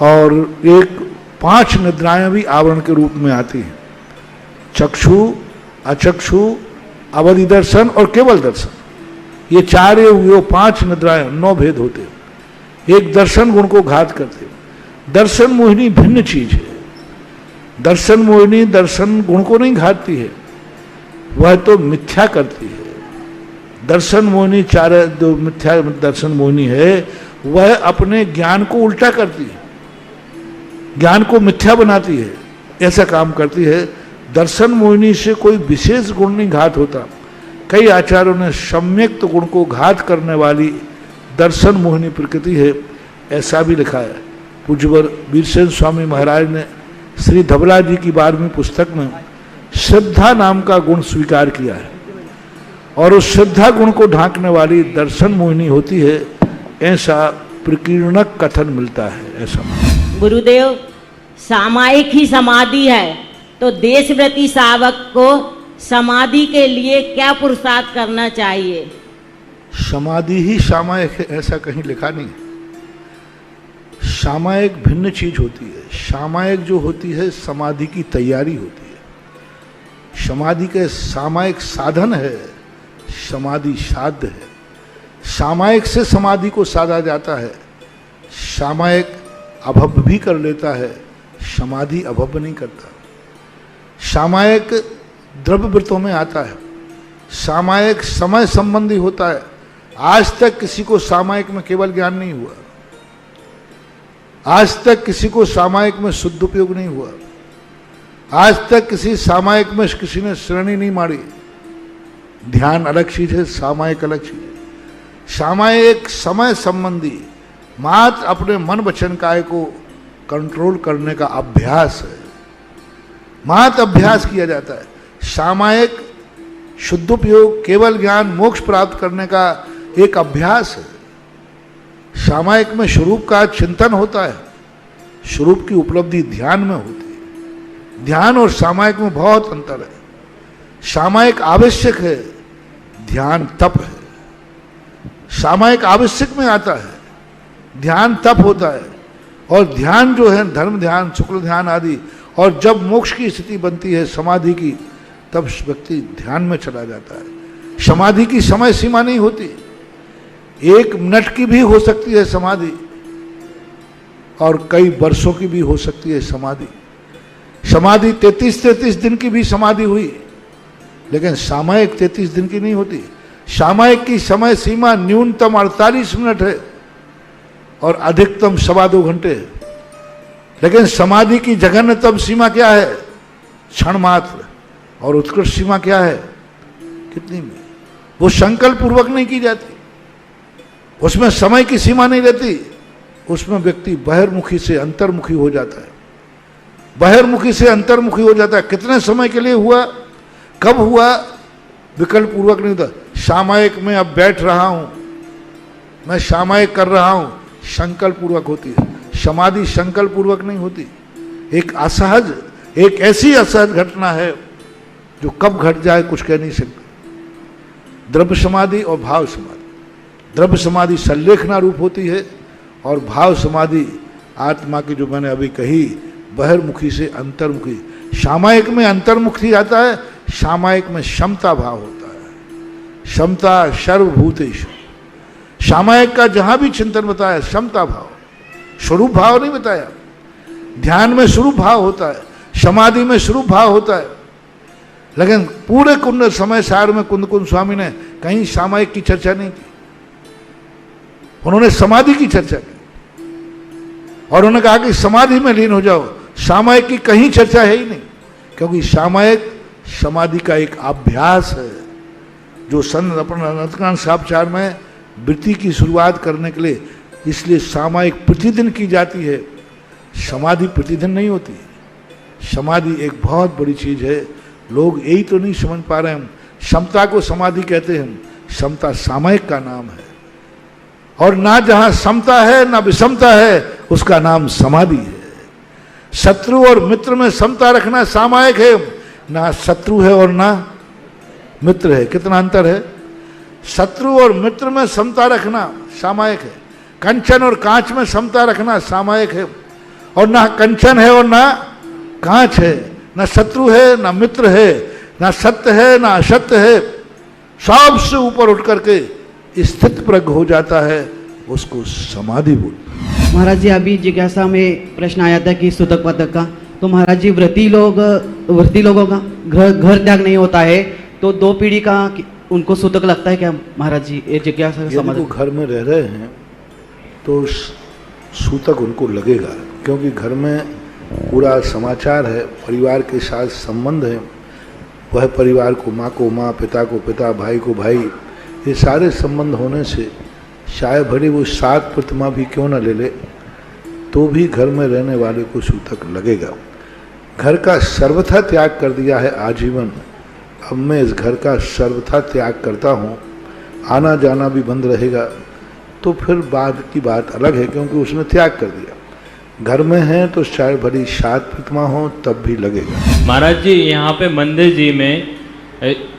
और एक 5 निद्राएं भी आवरण के रूप में आती हैं, चक्षु, अचक्षु, अवधि दर्शन और केवल दर्शन। ये 4 ये हुए, 5 निद्राएं, 9 भेद होते हैं। एक दर्शन गुण को घात करते हैं। दर्शन मोहिनी भिन्न चीज है। दर्शन मोहिनी दर्शन गुण को नहीं घातती है, वह तो मिथ्या करती है। दर्शन मोहिनी जो मिथ्या दर्शन मोहिनी है वह अपने ज्ञान को उल्टा करती है, ज्ञान को मिथ्या बनाती है, ऐसा काम करती है। दर्शन मोहिनी से कोई विशेष गुण नहीं घात होता। कई आचार्यों ने सम्यक्त गुण को घात करने वाली दर्शन मोहिनी प्रकृति है, ऐसा भी लिखा है। पूज्यवर वीरसेन स्वामी महाराज ने श्री धबला जी की 12वीं पुस्तक में श्रद्धा नाम का गुण स्वीकार किया है, और उस श्रद्धा गुण को ढांकने वाली दर्शन मोहिनी होती है, ऐसा प्रकीर्णक कथन मिलता है। ऐसा गुरुदेव, सामायिक ही समाधि है तो देशव्रती सावक को समाधि के लिए क्या पुरुषार्थ करना चाहिए? समाधि ही सामायिक है ऐसा कहीं लिखा नहीं। सामायिक भिन्न चीज होती है। सामायिक जो होती है समाधि की तैयारी होती है। समाधि के सामायिक साधन है, समाधि साध्य है। सामायिक से समाधि को साधा जाता है। सामायिक अभव भी कर लेता है, समाधि अभव नहीं करता। सामायिक द्रव्य वृत्तों में आता है। सामायिक समय संबंधी होता है। आज तक किसी को सामायिक में केवल ज्ञान नहीं हुआ, आज तक किसी को सामायिक में शुद्ध उपयोग नहीं हुआ, आज तक किसी सामायिक में किसी ने श्रेणी नहीं मारी। ध्यान अलग चीज है, सामायिक अलग चीज है। सामायिक समय संबंधी मात्र अपने मन वचन काय को कंट्रोल करने का अभ्यास है, मात्र अभ्यास किया जाता है। सामायिक शुद्ध उपयोग, केवल ज्ञान, मोक्ष प्राप्त करने का एक अभ्यास है। सामायिक में स्वरूप का चिंतन होता है, स्वरूप की उपलब्धि ध्यान में होती है। ध्यान और सामायिक में बहुत अंतर है। सामायिक आवश्यक है, ध्यान तप है। सामायिक आवश्यक में आता है, ध्यान तप होता है। और ध्यान जो है धर्म ध्यान, शुक्ल ध्यान आदि, और जब मोक्ष की स्थिति बनती है समाधि की, तब व्यक्ति ध्यान में चला जाता है। समाधि की समय सीमा नहीं होती, 1 मिनट की भी हो सकती है समाधि, और कई वर्षों की भी हो सकती है समाधि। समाधि 33 दिन की भी समाधि हुई, लेकिन सामायिक 33 दिन की नहीं होती। सामायिक की समय सीमा न्यूनतम 48 मिनट है और अधिकतम 2.25 घंटे है। लेकिन समाधि की जघन्यतम सीमा क्या है? क्षण मात्र। और उत्कृष्ट सीमा क्या है? कितनी में? वो संकल्प पूर्वक नहीं की जाती, उसमें समय की सीमा नहीं रहती। उसमें व्यक्ति बहिर्मुखी से अंतर्मुखी हो जाता है, बहिर्मुखी से अंतर्मुखी हो जाता है। कितने समय के लिए हुआ, कब हुआ, विकल्प पूर्वक नहीं होता। सामायिक में अब बैठ रहा हूं, मैं सामायिक कर रहा हूं, संकल्प पूर्वक होती है। समाधि संकल्प पूर्वक नहीं होती, एक असहज, एक ऐसी असहज घटना है जो कब घट जाए कुछ कह नहीं सकते। द्रव्य समाधि और भाव समाधि, द्रव्य समाधि संलेखना रूप होती है और भाव समाधि आत्मा की, जो मैंने अभी कही, बहिर्मुखी से अंतर्मुखी। सामायिक में अंतर्मुखी आता है, सामायिक में क्षमता भाव होता है, क्षमता सर्वभूतेषु। सामायिक का जहां भी चिंतन बताया क्षमता भाव, स्वरूप भाव नहीं बताया। ध्यान में स्वरूप भाव होता है, समाधि में स्वरूप भाव होता है, लेकिन पूरे कुंड समय सार में कुंद स्वामी ने कहीं सामायिक की चर्चा नहीं की, उन्होंने समाधि की चर्चा की और उन्होंने कहा कि समाधि में लीन हो जाओ। सामायिक की कहीं चर्चा है ही नहीं, क्योंकि सामायिक समाधि का एक अभ्यास है जो संत अपने अनंतकांड सापचार में वृत्ति की शुरुआत करने के लिए, इसलिए सामायिक प्रतिदिन की जाती है, समाधि प्रतिदिन नहीं होती। समाधि एक बहुत बड़ी चीज है, लोग यही तो नहीं समझ पा रहे हैं। क्षमता को समाधि कहते हैं, क्षमता सामायिक का नाम है, और ना जहां समता है ना विषमता है उसका नाम समाधि है। शत्रु और मित्र में समता रखना सामायिक है, ना शत्रु है और ना मित्र है। कितना अंतर है? शत्रु और मित्र में समता रखना सामायिक है, कंचन और कांच में समता रखना सामायिक है, और ना कंचन है और ना कांच है, ना शत्रु है ना मित्र है, ना सत्य है ना असत्य है, सबसे ऊपर उठ करके स्थित प्रज्ञ हो जाता है, उसको समाधि बोलते हैं। महाराज जी, अभी जिज्ञासा में प्रश्न आया था कि सुतक पतक का, तो महाराज जी व्रती लोगों का घर त्याग नहीं होता है, तो 2 पीढ़ी का उनको सूतक लगता है क्या महाराज जी? ये जिज्ञासा समझ। घर में रह रहे हैं तो सूतक उनको लगेगा, क्योंकि घर में पूरा समाचार है, परिवार के साथ संबंध है, वह परिवार को माँ, पिता को पिता, भाई को भाई, ये सारे संबंध होने से शायद भले वो 7 प्रतिमा भी क्यों न ले ले, तो भी घर में रहने वाले को सूतक लगेगा। घर का सर्वथा त्याग कर दिया है आजीवन, अब मैं इस घर का सर्वथा त्याग करता हूँ, आना जाना भी बंद रहेगा, तो फिर बाद की बात अलग है, क्योंकि उसने त्याग कर दिया। घर में है तो शायद भली 7 प्रतिमा हो तब भी लगेगा। महाराज जी, यहाँ पे मंदिर जी में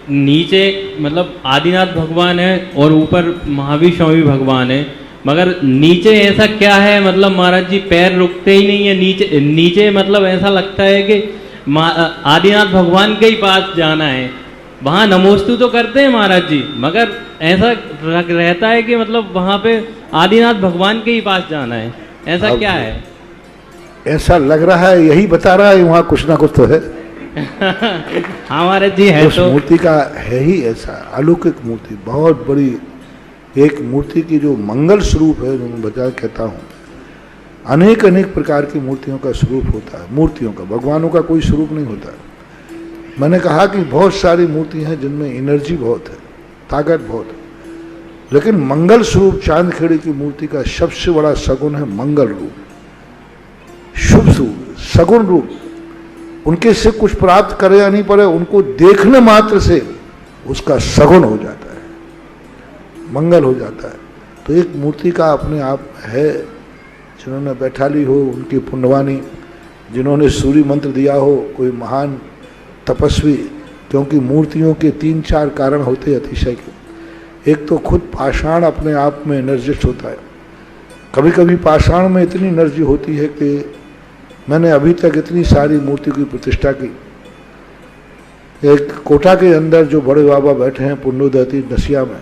नीचे मतलब आदिनाथ भगवान है और ऊपर महावीर स्वामी भगवान है, मगर नीचे ऐसा क्या है, मतलब महाराज जी पैर रुकते ही नहीं है नीचे मतलब ऐसा लगता है कि आदिनाथ भगवान के ही पास जाना है। वहाँ नमोस्तु तो करते हैं महाराज जी, मगर ऐसा रहता है कि मतलब वहाँ पे आदिनाथ भगवान के ही पास जाना है, ऐसा क्या है? ऐसा लग रहा है, यही बता रहा है, वहाँ कुछ ना कुछ तो है। हाँ महाराज जी, है। उस मूर्ति का है ही ऐसा अलौकिक मूर्ति, बहुत बड़ी एक मूर्ति की जो मंगल स्वरूप है, जो मैं बता कहता हूँ, अनेक प्रकार की मूर्तियों का स्वरूप होता है। मूर्तियों का, भगवानों का कोई स्वरूप नहीं होता। मैंने कहा कि बहुत सारी मूर्ति हैं जिनमें एनर्जी बहुत है, ताकत बहुत है, लेकिन मंगल स्वरूप चांदखेड़ी की मूर्ति का सबसे बड़ा सगुण है मंगल रूप, शुभ रूप, सगुण रूप। उनके से कुछ प्राप्त करे या नहीं पड़े, उनको देखने मात्र से उसका सगुण हो जाता है, मंगल हो जाता है। तो एक मूर्ति का अपने आप है, जिन्होंने बैठा ली हो उनकी पुण्यवानी, जिन्होंने सूर्य मंत्र दिया हो, कोई महान तपस्वी, क्योंकि मूर्तियों के 3-4 कारण होते हैं अतिशय के। एक तो खुद पाषाण अपने आप में एनर्जिस्ट होता है, कभी कभी पाषाण में इतनी एनर्जी होती है कि मैंने अभी तक इतनी सारी मूर्ति की प्रतिष्ठा की। एक कोटा के अंदर जो बड़े बाबा बैठे हैं पुण्योदयती नसिया में,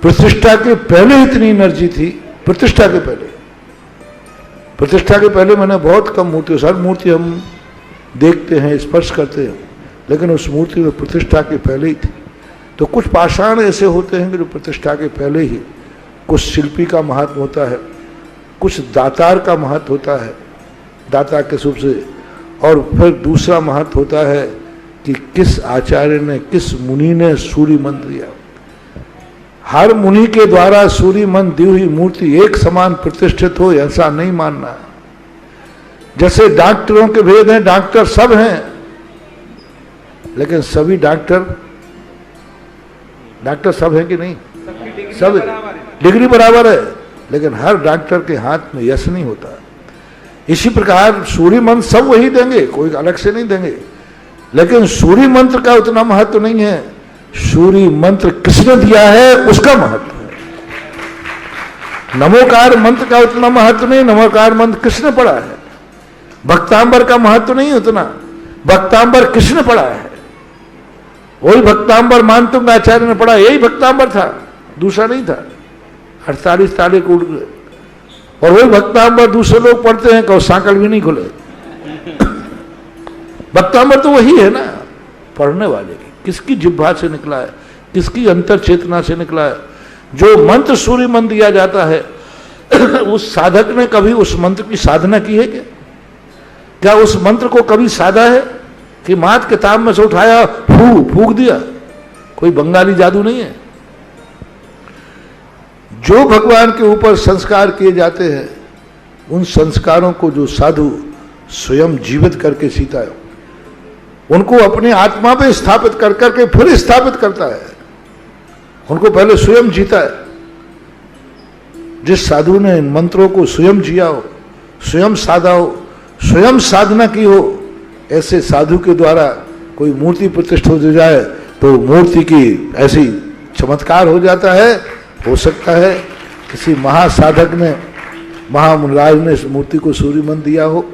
प्रतिष्ठा के पहले इतनी एनर्जी थी, प्रतिष्ठा के पहले मैंने बहुत कम मूर्ति, हर मूर्ति हम देखते हैं, स्पर्श करते हैं, लेकिन उस मूर्ति में प्रतिष्ठा के पहले ही थी। तो कुछ पाषाण ऐसे होते हैं कि जो प्रतिष्ठा के पहले ही, कुछ शिल्पी का महत्व होता है, कुछ दातार का महत्व होता है, दाता के रूप से, और फिर दूसरा महत्व होता है कि किस आचार्य ने, किस मुनि ने सूर्य मंत्र दिया। हर मुनि के द्वारा सूर्य मंत्र दी हुई मूर्ति एक समान प्रतिष्ठित हो, ऐसा नहीं मानना। जैसे डॉक्टरों के भेद हैं, डॉक्टर सब हैं, लेकिन सभी डॉक्टर सब हैं कि नहीं? सब डिग्री बराबर है, लेकिन हर डॉक्टर के हाथ में यश नहीं होता। इसी प्रकार सूर्य मंत्र सब वही देंगे, कोई अलग से नहीं देंगे, लेकिन सूर्य मंत्र का उतना महत्व नहीं है। सूर्य मंत्र किसने दिया है उसका महत्व है। नमोकार मंत्र का उतना महत्व नहीं, नमोकार मंत्र किसने पढ़ा है। भक्तांबर का महत्व नहीं उतना, भक्तांबर किसने पढ़ा है। वही भक्तांबर मानतुंग आचार्य ने पढ़ा, यही भक्तांबर था, दूसरा नहीं था। 48 ताले कूट गए, और वही भक्तांबर दूसरे लोग पढ़ते हैं कहो सांकल भी नहीं खुले। भक्तांबर तो वही है ना, पढ़ने वाले की, किसकी जिह्वा से निकला है, किसकी अंतर चेतना से निकला है। जो मंत्र सूर्य मंत्र दिया जाता है उस साधक ने कभी उस मंत्र की साधना की है क्या उस मंत्र को कभी साधा है कि मात किताब में से उठाया फूक दिया। कोई बंगाली जादू नहीं है। जो भगवान के ऊपर संस्कार किए जाते हैं उन संस्कारों को जो साधु स्वयं जीवित करके सीता है, उनको अपने आत्मा पे स्थापित कर करके फिर स्थापित करता है, उनको पहले स्वयं जीता है। जिस साधु ने इन मंत्रों को स्वयं जिया हो, स्वयं साधा हो, स्वयं साधना की हो, ऐसे साधु के द्वारा कोई मूर्ति प्रतिष्ठित हो जाए तो मूर्ति की ऐसी चमत्कार हो जाता है। हो सकता है किसी महासाधक ने, महामुनिराज ने इस मूर्ति को सूर्य मंत्र दिया हो।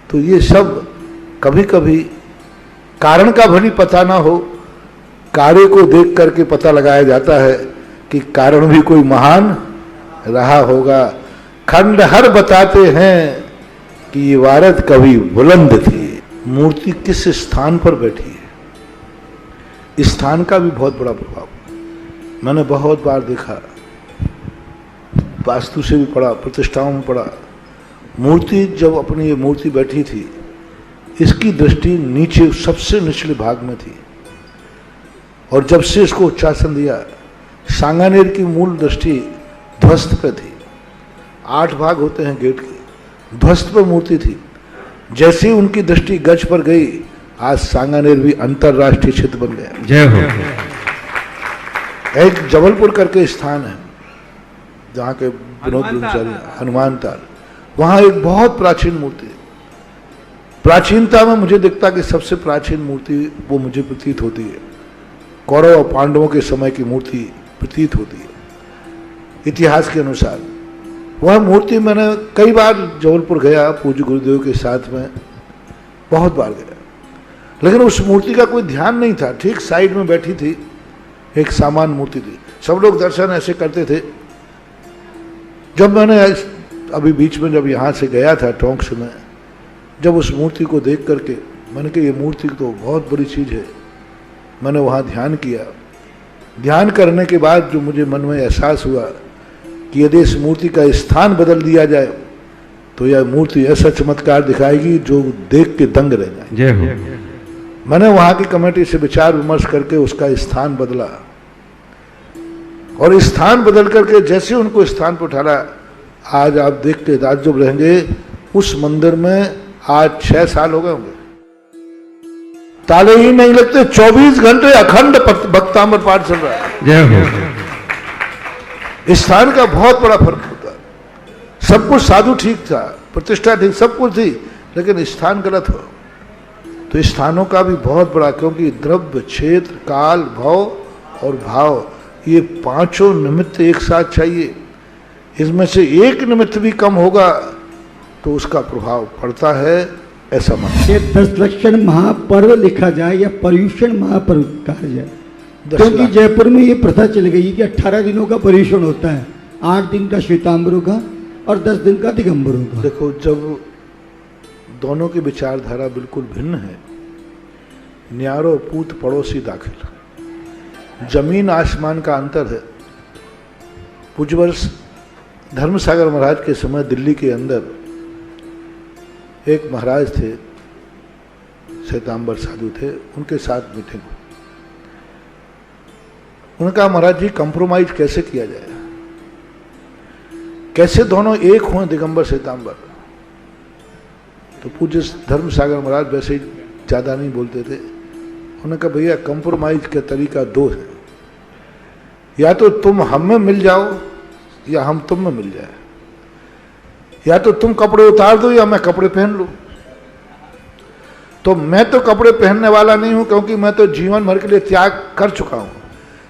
तो ये सब कभी कभी कारण का भली पता ना हो, कार्य को देख करके पता लगाया जाता है कि कारण भी कोई महान रहा होगा। खंडहर बताते हैं कि ये इबारत कभी बुलंद थी। मूर्ति किस स्थान पर बैठी है, स्थान का भी बहुत बड़ा प्रभाव मैंने बहुत बार देखा, वास्तु से भी पढ़ा, प्रतिष्ठाओं में पढ़ा। मूर्ति जब अपनी ये मूर्ति बैठी थी, इसकी दृष्टि नीचे सबसे निचले भाग में थी, और जब से इसको उच्चासन दिया, सांगानेर की मूल दृष्टि ध्वस्त पे थी। 8 भाग होते हैं गेट के, ध्वस्त पर मूर्ति थी। जैसे ही उनकी दृष्टि गज पर गई, आज सांगानेर भी अंतरराष्ट्रीय क्षेत्र बन गया। जय हो। एक जबलपुर करके स्थान है जहाँ के विनोद ब्रह्मचारी, हनुमान ताल, वहाँ एक बहुत प्राचीन मूर्ति है। प्राचीनता में मुझे दिखता कि सबसे प्राचीन मूर्ति वो मुझे प्रतीत होती है, कौरव और पांडवों के समय की मूर्ति प्रतीत होती है इतिहास के अनुसार। वह मूर्ति मैंने कई बार जबलपुर गया, पूज्य गुरुदेव के साथ में बहुत बार गया, लेकिन उस मूर्ति का कोई ध्यान नहीं था। ठीक साइड में बैठी थी एक सामान मूर्ति थी, सब लोग दर्शन ऐसे करते थे। जब मैंने अभी बीच में जब यहाँ से गया था टोंक में, जब उस मूर्ति को देख करके मैंने कहा ये मूर्ति तो बहुत बड़ी चीज़ है। मैंने वहाँ ध्यान किया। ध्यान करने के बाद जो मुझे मन में एहसास हुआ कि यदि इस मूर्ति का स्थान बदल दिया जाए तो यह मूर्ति ऐसा चमत्कार दिखाएगी जो देख के दंग रह जाए। जय हो। मैंने वहाँ की कमेटी से विचार विमर्श करके उसका स्थान बदला, और स्थान बदल करके जैसे उनको स्थान पर उठाना, आज आप देख के ताज्जुब रहेंगे। उस मंदिर में आज 6 साल हो गए होंगे, ताले ही नहीं लगते, 24 घंटे अखंड भक्तामृत पाठ चल रहा है। जय हो। स्थान का बहुत बड़ा फर्क होता है। सब कुछ साधु ठीक था, प्रतिष्ठा ठीक, सब कुछ थी, लेकिन स्थान गलत हो तो स्थानों का भी बहुत बड़ा, क्योंकि द्रव्य, क्षेत्र, काल, भव और भाव, ये 5 निमित्त एक साथ चाहिए। इसमें से एक निमित्त भी कम होगा तो उसका प्रभाव पड़ता है, ऐसा मानते हैं। 10 लक्षण महापर्व लिखा जाए या पर्यूषण महापर्व कहा जाए, क्योंकि जयपुर में ये प्रथा चल गई कि 18 दिनों का पर्यूषण होता है, 8 दिन का श्वेतांबरों का और 10 दिन का दिगंबरों का। देखो, जब दोनों की विचारधारा बिल्कुल भिन्न है, न्यारो पूत पड़ोसी दाखिल, जमीन आसमान का अंतर है। कुछ वर्ष धर्मसागर महाराज के समय दिल्ली के अंदर एक महाराज थे, श्वेतांबर साधु थे, उनके साथ मीटिंग हुई। उनका महाराज जी कंप्रोमाइज कैसे किया जाए, कैसे दोनों एक हों, दिगंबर श्वेतांबर। तो पूज्य धर्मसागर महाराज वैसे ही ज़्यादा नहीं बोलते थे। उन्होंने कहा भैया कंप्रोमाइज का तरीका 2 है, या तो तुम हम में मिल जाओ या हम तुम में मिल जाए। या तो तुम कपड़े उतार दो या मैं कपड़े पहन लूं। तो मैं तो कपड़े पहनने वाला नहीं हूं, क्योंकि मैं तो जीवन भर के लिए त्याग कर चुका हूं।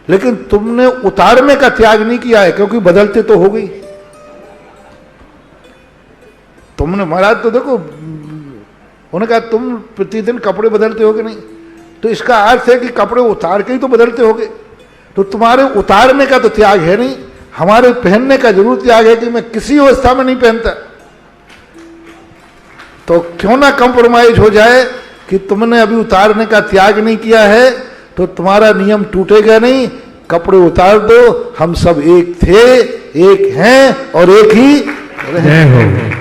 लेकिन तुमने उतारने का त्याग नहीं किया है, क्योंकि बदलते तो हो गई। तुमने महाराज तो देखो, उन्होंने कहा तुम प्रतिदिन कपड़े बदलते होगे नहीं, तो इसका अर्थ है कि कपड़े उतार के ही तो बदलते होगे। तो तुम्हारे उतारने का तो त्याग है नहीं, हमारे पहनने का जरूर त्याग है कि मैं किसी अवस्था में नहीं पहनता। तो क्यों ना कंप्रोमाइज हो जाए कि तुमने अभी उतारने का त्याग नहीं किया है, तो तुम्हारा नियम टूटेगा नहीं। कपड़े उतार दो, हम सब एक थे, एक हैं और एक ही रहेंगे।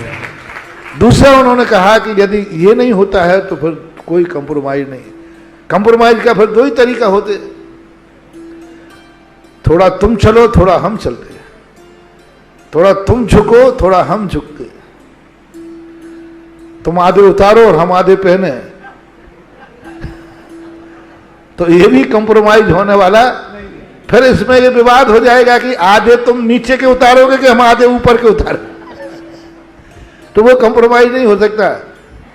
दूसरा उन्होंने कहा कि यदि ये नहीं होता है तो फिर कोई कंप्रोमाइज नहीं। कंप्रोमाइज का फिर दो ही तरीका होते, थोड़ा तुम चलो थोड़ा हम चलते, थोड़ा तुम झुको थोड़ा हम झुकते, तुम आधे उतारो और हम आधे पहने। तो ये भी कंप्रोमाइज होने वाला। फिर इसमें ये विवाद हो जाएगा कि आधे तुम नीचे के उतारोगे कि हम आधे ऊपर के उतारे, तो वो कंप्रोमाइज नहीं हो सकता।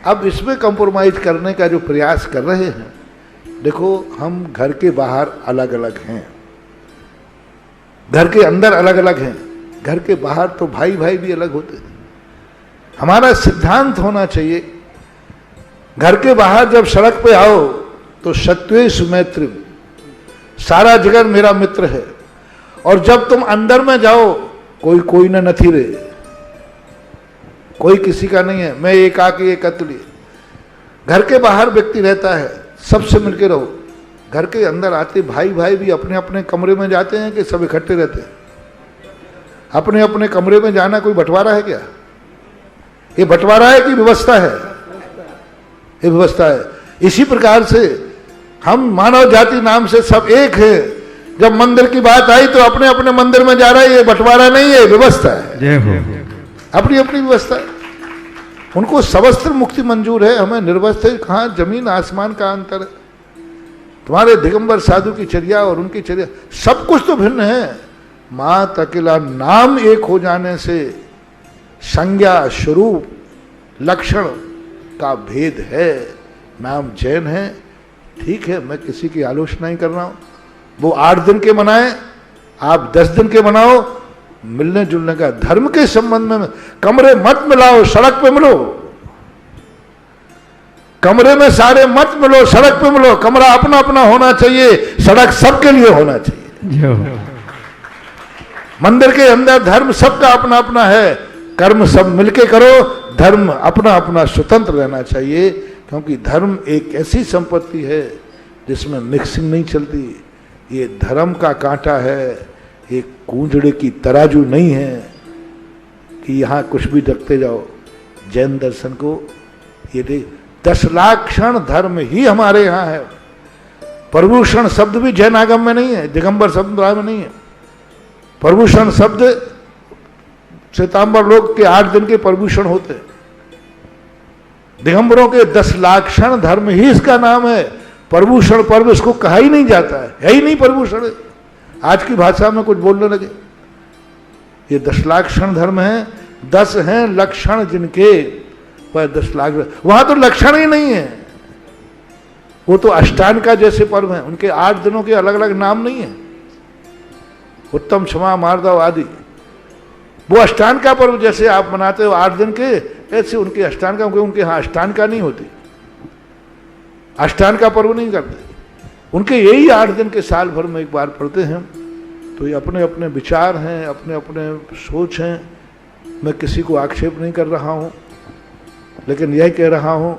अब इसमें कंप्रोमाइज करने का जो प्रयास कर रहे हैं, देखो हम घर के बाहर अलग अलग हैं, घर के अंदर अलग अलग हैं, घर के बाहर तो भाई भाई भी अलग होते हैं। हमारा सिद्धांत होना चाहिए, घर के बाहर जब सड़क पे आओ तो शत्रुषु मैत्री, सारा जगत मेरा मित्र है। और जब तुम अंदर में जाओ, कोई कोई न नथी रे, कोई किसी का नहीं है, मैं एक आके एक अतुल्य। घर के बाहर व्यक्ति रहता है, सबसे मिलके रहो। घर के अंदर आते भाई भाई भी अपने अपने कमरे में जाते हैं कि सब इकट्ठे रहते हैं? अपने अपने कमरे में जाना कोई बंटवारा है क्या? ये बंटवारा है कि व्यवस्था है? ये व्यवस्था है। इसी प्रकार से हम मानव जाति नाम से सब एक है। जब मंदिर की बात आई तो अपने अपने मंदिर में जा रहा है, ये बंटवारा नहीं है, व्यवस्था है, अपनी अपनी व्यवस्था है। उनको सवस्त्र मुक्ति मंजूर है, हमें निर्वस्त्र कहाँ, जमीन आसमान का अंतर है। तुम्हारे दिगंबर साधु की चर्या और उनकी चर्या सब कुछ तो भिन्न है। मात अकेला नाम एक हो जाने से संज्ञा स्वरूप लक्षण का भेद है। नाम जैन है, ठीक है, मैं किसी की आलोचना नहीं कर रहा हूं। वो 8 दिन के मनाए, आप 10 दिन के मनाओ, मिलने जुलने का धर्म के संबंध में कमरे मत मिलाओ, सड़क पे मिलो। कमरे में सारे मत मिलो, सड़क पे मिलो। कमरा अपना अपना होना चाहिए, सड़क सबके लिए होना चाहिए। मंदिर के अंदर धर्म सबका अपना अपना है, कर्म सब मिलके करो, धर्म अपना अपना स्वतंत्र रहना चाहिए। क्योंकि धर्म एक ऐसी संपत्ति है जिसमें मिक्सिंग नहीं चलती। ये धर्म का कांटा है, एक कूंजड़े की तराजू नहीं है कि यहाँ कुछ भी रखते जाओ। जैन दर्शन को ये देख, 10 लाख क्षण धर्म ही हमारे यहाँ है। प्रभूषण शब्द भी जैन आगम में नहीं है, दिगंबर शब्द में नहीं है। प्रभूषण शब्द श्वेतांबर लोग के 8 दिन के प्रभूषण होते हैं। दिगंबरों के 10 लाख क्षण धर्म ही इसका नाम है। प्रभूषण पर्व इसको कहा ही नहीं जाता है ही नहीं प्रभूषण। आज की भाषा में कुछ बोलने लगे। ये 10 लाख क्षण धर्म है, 10 हैं लक्षण जिनके, पर 10 लाख वहां तो लक्षण ही नहीं है। वो तो अष्टांग का जैसे पर्व है, उनके 8 दिनों के अलग अलग नाम नहीं है। उत्तम क्षमा मार्दव आदि, वो अष्टांग का पर्व जैसे आप मनाते हो 8 दिन के, ऐसे उनके अष्टांग का, उनके यहाँ अष्टांग का नहीं होती, अष्टांग का पर्व नहीं करते। उनके यही 8 दिन के साल भर में एक बार पढ़ते हैं। तो ये अपने अपने विचार हैं, अपने अपने सोच हैं। मैं किसी को आक्षेप नहीं कर रहा हूँ, लेकिन यह कह रहा हूँ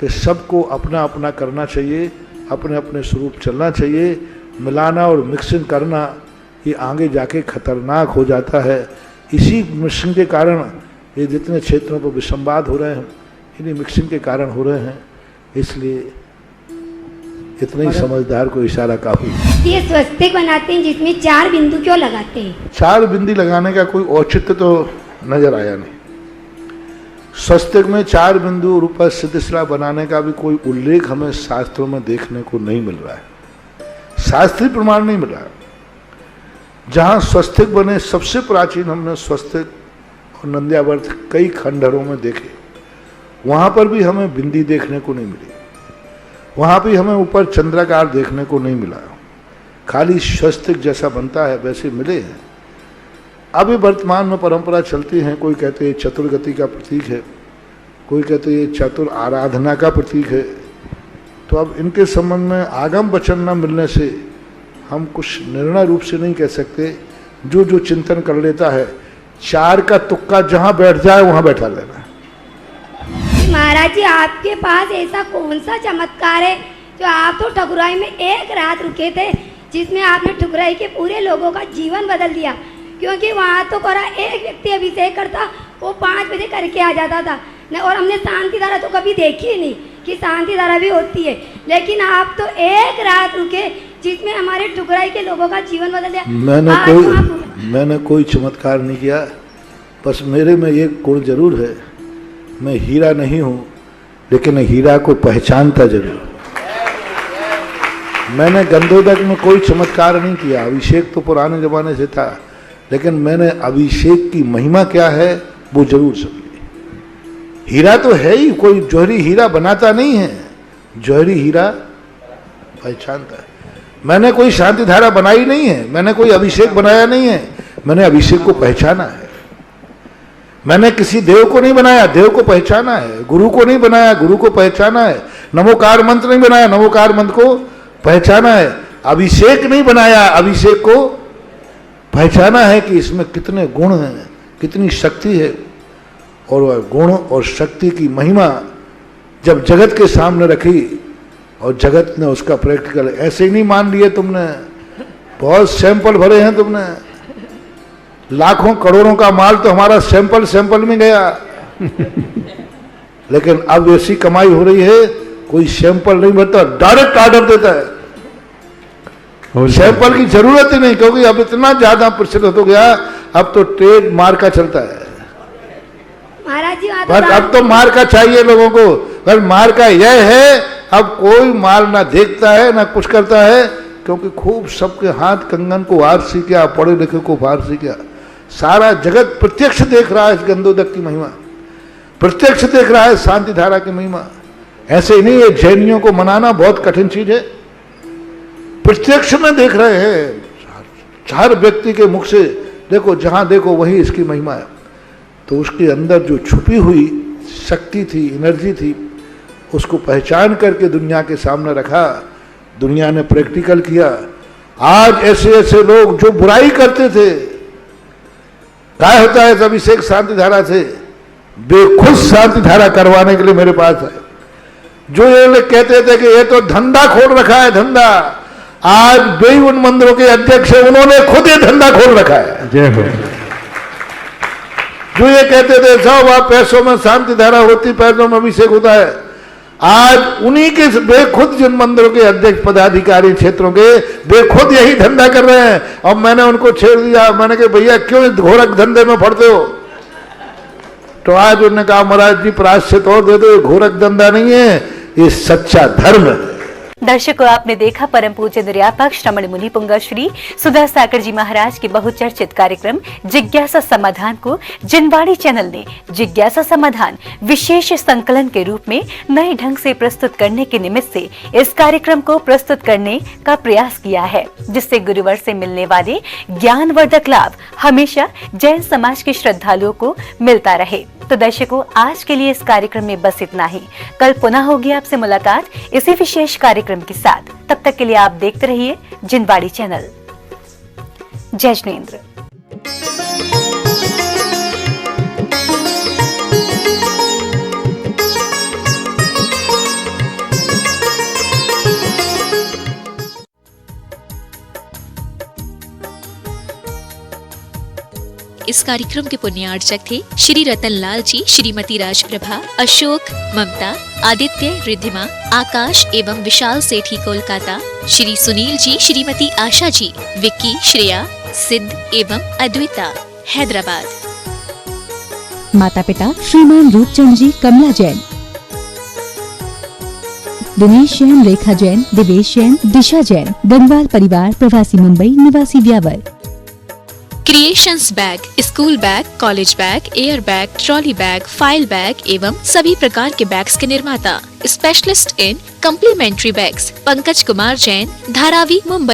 कि सबको अपना अपना करना चाहिए, अपने अपने स्वरूप चलना चाहिए। मिलाना और मिक्सिंग करना ये आगे जाके खतरनाक हो जाता है। इसी मिक्सिंग के कारण ये जितने क्षेत्रों पर विसंवाद हो रहे हैं, इन्हीं मिक्सिंग के कारण हो रहे हैं। इसलिए इतने ही समझदार को इशारा काफी। ये स्वस्तिक बनाते हैं जिसमें 4 बिंदु क्यों लगाते हैं? 4 बिंदी लगाने का कोई औचित्य तो नजर आया नहीं। स्वस्तिक में 4 बिंदु रूप सिद्धिशिला बनाने का भी कोई उल्लेख हमें शास्त्रों में देखने को नहीं मिल रहा है, शास्त्रीय प्रमाण नहीं मिल रहा है। जहां स्वस्तिक बने, सबसे प्राचीन हमने स्वस्तिक और नंदियावर्त कई खंडहरों में देखे, वहाँ पर भी हमें बिंदी देखने को नहीं मिली, वहाँ भी हमें ऊपर चंद्राकार देखने को नहीं मिला, खाली स्वस्तिक जैसा बनता है वैसे मिले हैं। अभी वर्तमान में परंपरा चलती है, कोई कहते हैं चतुर्गति का प्रतीक है, कोई कहते हैं चतुर आराधना का प्रतीक है। तो अब इनके संबंध में आगम वचन न मिलने से हम कुछ निर्णय रूप से नहीं कह सकते। जो जो चिंतन कर लेता है, चार का तुक्का जहाँ बैठ जाए वहाँ बैठा लेना। महाराज जी, आपके पास ऐसा कौन सा चमत्कार है जो आप तो ठकुराई में एक रात रुके थे, जिसमें आपने ठकुराई के पूरे लोगों का जीवन बदल दिया? क्योंकि वहाँ तो कोरा एक व्यक्ति अभिषेक करता, वो 5 बजे करके आ जाता था न, और हमने शांति धारा तो कभी देखी ही नहीं कि शांति धारा भी होती है। लेकिन आप तो एक रात रुके जिसमें हमारे ठुकराई के लोगों का जीवन बदल दिया। मैंने कोई चमत्कार नहीं किया, बस मेरे में एक गुण जरूर है, मैं हीरा नहीं हूँ लेकिन हीरा को पहचानता जरूर। मैंने गंधोदक में कोई चमत्कार नहीं किया, अभिषेक तो पुराने जमाने से था, लेकिन मैंने अभिषेक की महिमा क्या है वो जरूर समझी। हीरा तो है ही, कोई जौहरी हीरा बनाता नहीं है, जौहरी हीरा पहचानता है। मैंने कोई शांति धारा बनाई नहीं है, मैंने कोई अभिषेक बनाया नहीं है, मैंने अभिषेक को पहचाना है। मैंने किसी देव को नहीं बनाया, देव को पहचाना है। गुरु को नहीं बनाया, गुरु को पहचाना है। नमोकार मंत्र नहीं बनाया, नमोकार मंत्र को पहचाना है। अभिषेक नहीं बनाया, अभिषेक को पहचाना है कि इसमें कितने गुण हैं, कितनी शक्ति है। और वह गुण और शक्ति की महिमा जब जगत के सामने रखी और जगत ने उसका प्रैक्टिकल ऐसे ही नहीं मान लिए, तुमने बहुत सैंपल भरे हैं, तुमने लाखों करोड़ों का माल तो हमारा सैंपल में गया। लेकिन अब ऐसी कमाई हो रही है, कोई सैंपल नहीं भरता, डायरेक्ट ऑर्डर देता है। सैंपल की जरूरत ही नहीं, क्योंकि अब इतना ज्यादा प्रचलित हो गया, अब तो ट्रेड मार्क का चलता है। महाराज जी, पर अब तो मार का चाहिए लोगों को, पर मार का यह है अब कोई माल ना देखता है ना कुछ करता है, क्योंकि खूब सबके हाथ कंगन को वार सी क्या, पढ़े लिखे को वार सी क्या। सारा जगत प्रत्यक्ष देख रहा है इस गंधोदक की महिमा, प्रत्यक्ष देख रहा है शांति धारा की महिमा। ऐसे ही नहीं है, जैनियों को मनाना बहुत कठिन चीज है, प्रत्यक्ष में देख रहे हैं। हर व्यक्ति के मुख से देखो, जहां देखो वही इसकी महिमा है। तो उसके अंदर जो छुपी हुई शक्ति थी, एनर्जी थी, उसको पहचान करके दुनिया के सामने रखा, दुनिया ने प्रैक्टिकल किया। आज ऐसे ऐसे लोग जो बुराई करते थे, क्या होता है अभिषेक शांति धारा से, बेखुद शांति धारा करवाने के लिए मेरे पास है। जो ये लोग कहते थे कि ये तो धंधा खोल रखा है, धंधा, आज वे उन मंदिरों के अध्यक्ष है, उन्होंने खुद ये धंधा खोल रखा है। जय हो। जो ये कहते थे सब आप पैसों में शांति धारा होती, पैसों में अभिषेक होता है, आज उन्हीं के बेखुद जिन मंदिरों के अध्यक्ष पदाधिकारी क्षेत्रों के बेखुद यही धंधा कर रहे हैं। अब मैंने उनको छेड़ दिया, मैंने कहा भैया क्यों इस घोरक धंधे में पड़ते हो? तो आज उन्होंने कहा महाराज जी प्रायश्चित और दे दो, घोरक धंधा नहीं है, ये सच्चा धर्म है। दर्शकों, आपने देखा परम पूज्य निर्यापक श्रमण मुनि पुंगव श्री सुधा सागर जी महाराज के बहुचर्चित कार्यक्रम जिज्ञासा समाधान को जिनवाड़ी चैनल ने जिज्ञासा समाधान विशेष संकलन के रूप में नए ढंग से प्रस्तुत करने के निमित्त से इस कार्यक्रम को प्रस्तुत करने का प्रयास किया है, जिससे गुरुवर से मिलने वाले ज्ञानवर्धक लाभ हमेशा जैन समाज के श्रद्धालुओं को मिलता रहे। तो दर्शकों, आज के लिए इस कार्यक्रम में बस इतना ही। कल पुनः होगी आपसे मुलाकात इसी विशेष कार्यक्रम के साथ। तब तक के लिए आप देखते रहिए जिनवाड़ी चैनल। जय जिनेंद्र। इस कार्यक्रम के पुण्यार्चक थे श्री रतन लाल जी, श्रीमती राजप्रभा, अशोक, ममता, आदित्य, रिद्धिमा, आकाश एवं विशाल सेठी कोलकाता, श्री सुनील जी, श्रीमती आशा जी, विक्की, श्रेया, सिद्ध एवं अद्विता, हैदराबाद। माता पिता श्रीमान रूपचंद जी, कमला जैन, दिनेश जैन, रेखा जैन, दिवेश जैन, दिशा जैन, गंगवाल परिवार प्रवासी मुंबई निवासी Beawar. Creations bag, school bag, college bag, air bag, trolley bag, file bag एवं सभी प्रकार के बैग्स के निर्माता, specialist in complimentary bags, Pankaj Kumar Jain, Dharavi, Mumbai.